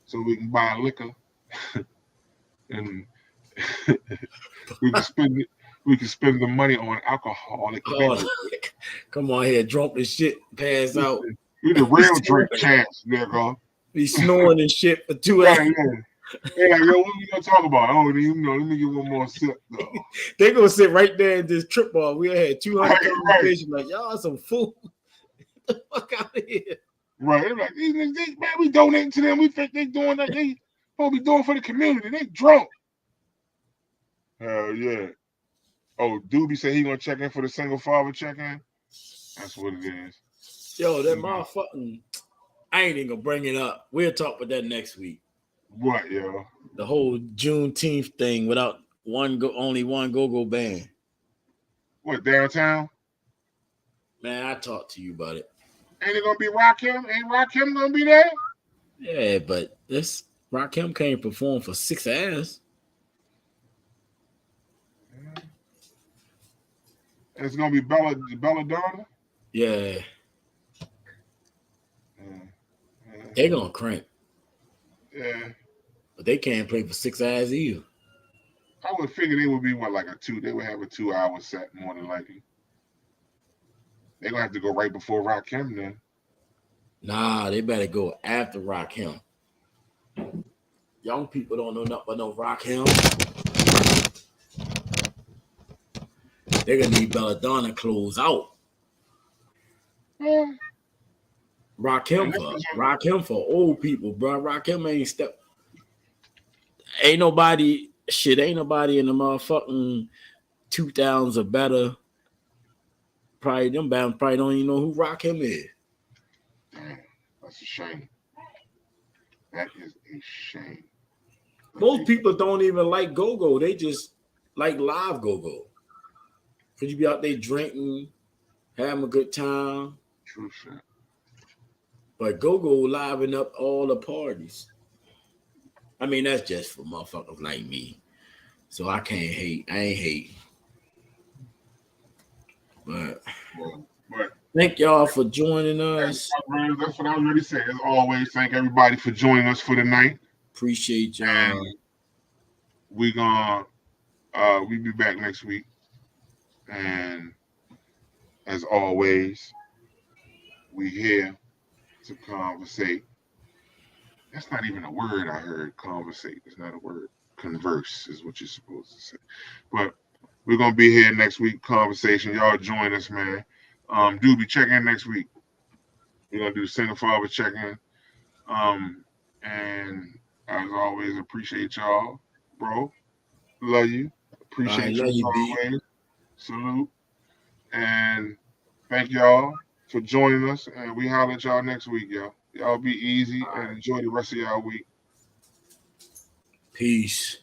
so we can buy liquor and we can spend it. We can spend the money on alcoholic beverages. Come on here, drunk as shit, pass out. We the real drink champs, nigga. Be snoring and shit for 2 hours. Hey, like, yo, what we gonna talk about? I don't even know. Let me get one more sip, though. They gonna sit right there in this trip bar. We had 200 conversations. Right. Like, y'all some fool. Get the fuck out of here. Right. They're like, man, we donating to them. We think they doing that. They supposed to be doing for the community. They drunk. Hell yeah. Oh, Doobie said he gonna check in for the single father check-in. That's what it is. Yo, that You know, motherfucking. I ain't even gonna bring it up. We'll talk about that next week. what, yo? The whole Juneteenth thing without only one go-go band. What, downtown? Man, I talked to you about it. Ain't it gonna be Rakim? Ain't Rakim gonna be there? Yeah, but this Rakim can't perform for 6 hours. It's gonna be Belladonna. Yeah, Yeah. they're gonna crank, Yeah. but they can't play for 6 hours either. I would figure they would be they would have a 2 hour set more than likely. They're gonna have to go right before Rakim then. Nah, they better go after Rakim. Young people don't know nothing but no Rakim. They're gonna need Belladonna close out. Yeah. Rakim for old people, bro. Rakim ain't step. Ain't nobody Ain't nobody in the motherfucking 2000s or better. Probably them bands probably don't even know who Rakim is. Damn, that's a shame. That is a shame. Most people don't even like go-go. They just like live go-go. Could you be out there drinking, having a good time? True shit. But go-go liven up all the parties. I mean, that's just for motherfuckers like me. So I can't hate. I ain't hate. But thank y'all for joining us. That's what I was ready to say. As always, thank everybody for joining us for the night. Appreciate y'all. And we be back next week. And as always, we here to conversate. That's not even a word I heard. Conversate. It's not a word. Converse is what you're supposed to say. But we're gonna be here next week. Conversation. Y'all join us, man. Doobie, check in next week. We're gonna do single father check in. And as always, appreciate y'all, bro. Love you. I Appreciate you love as you, B. always. Salute. And thank y'all for joining us. And we holler at y'all next week, y'all. Y'all be easy and enjoy the rest of y'all week. Peace.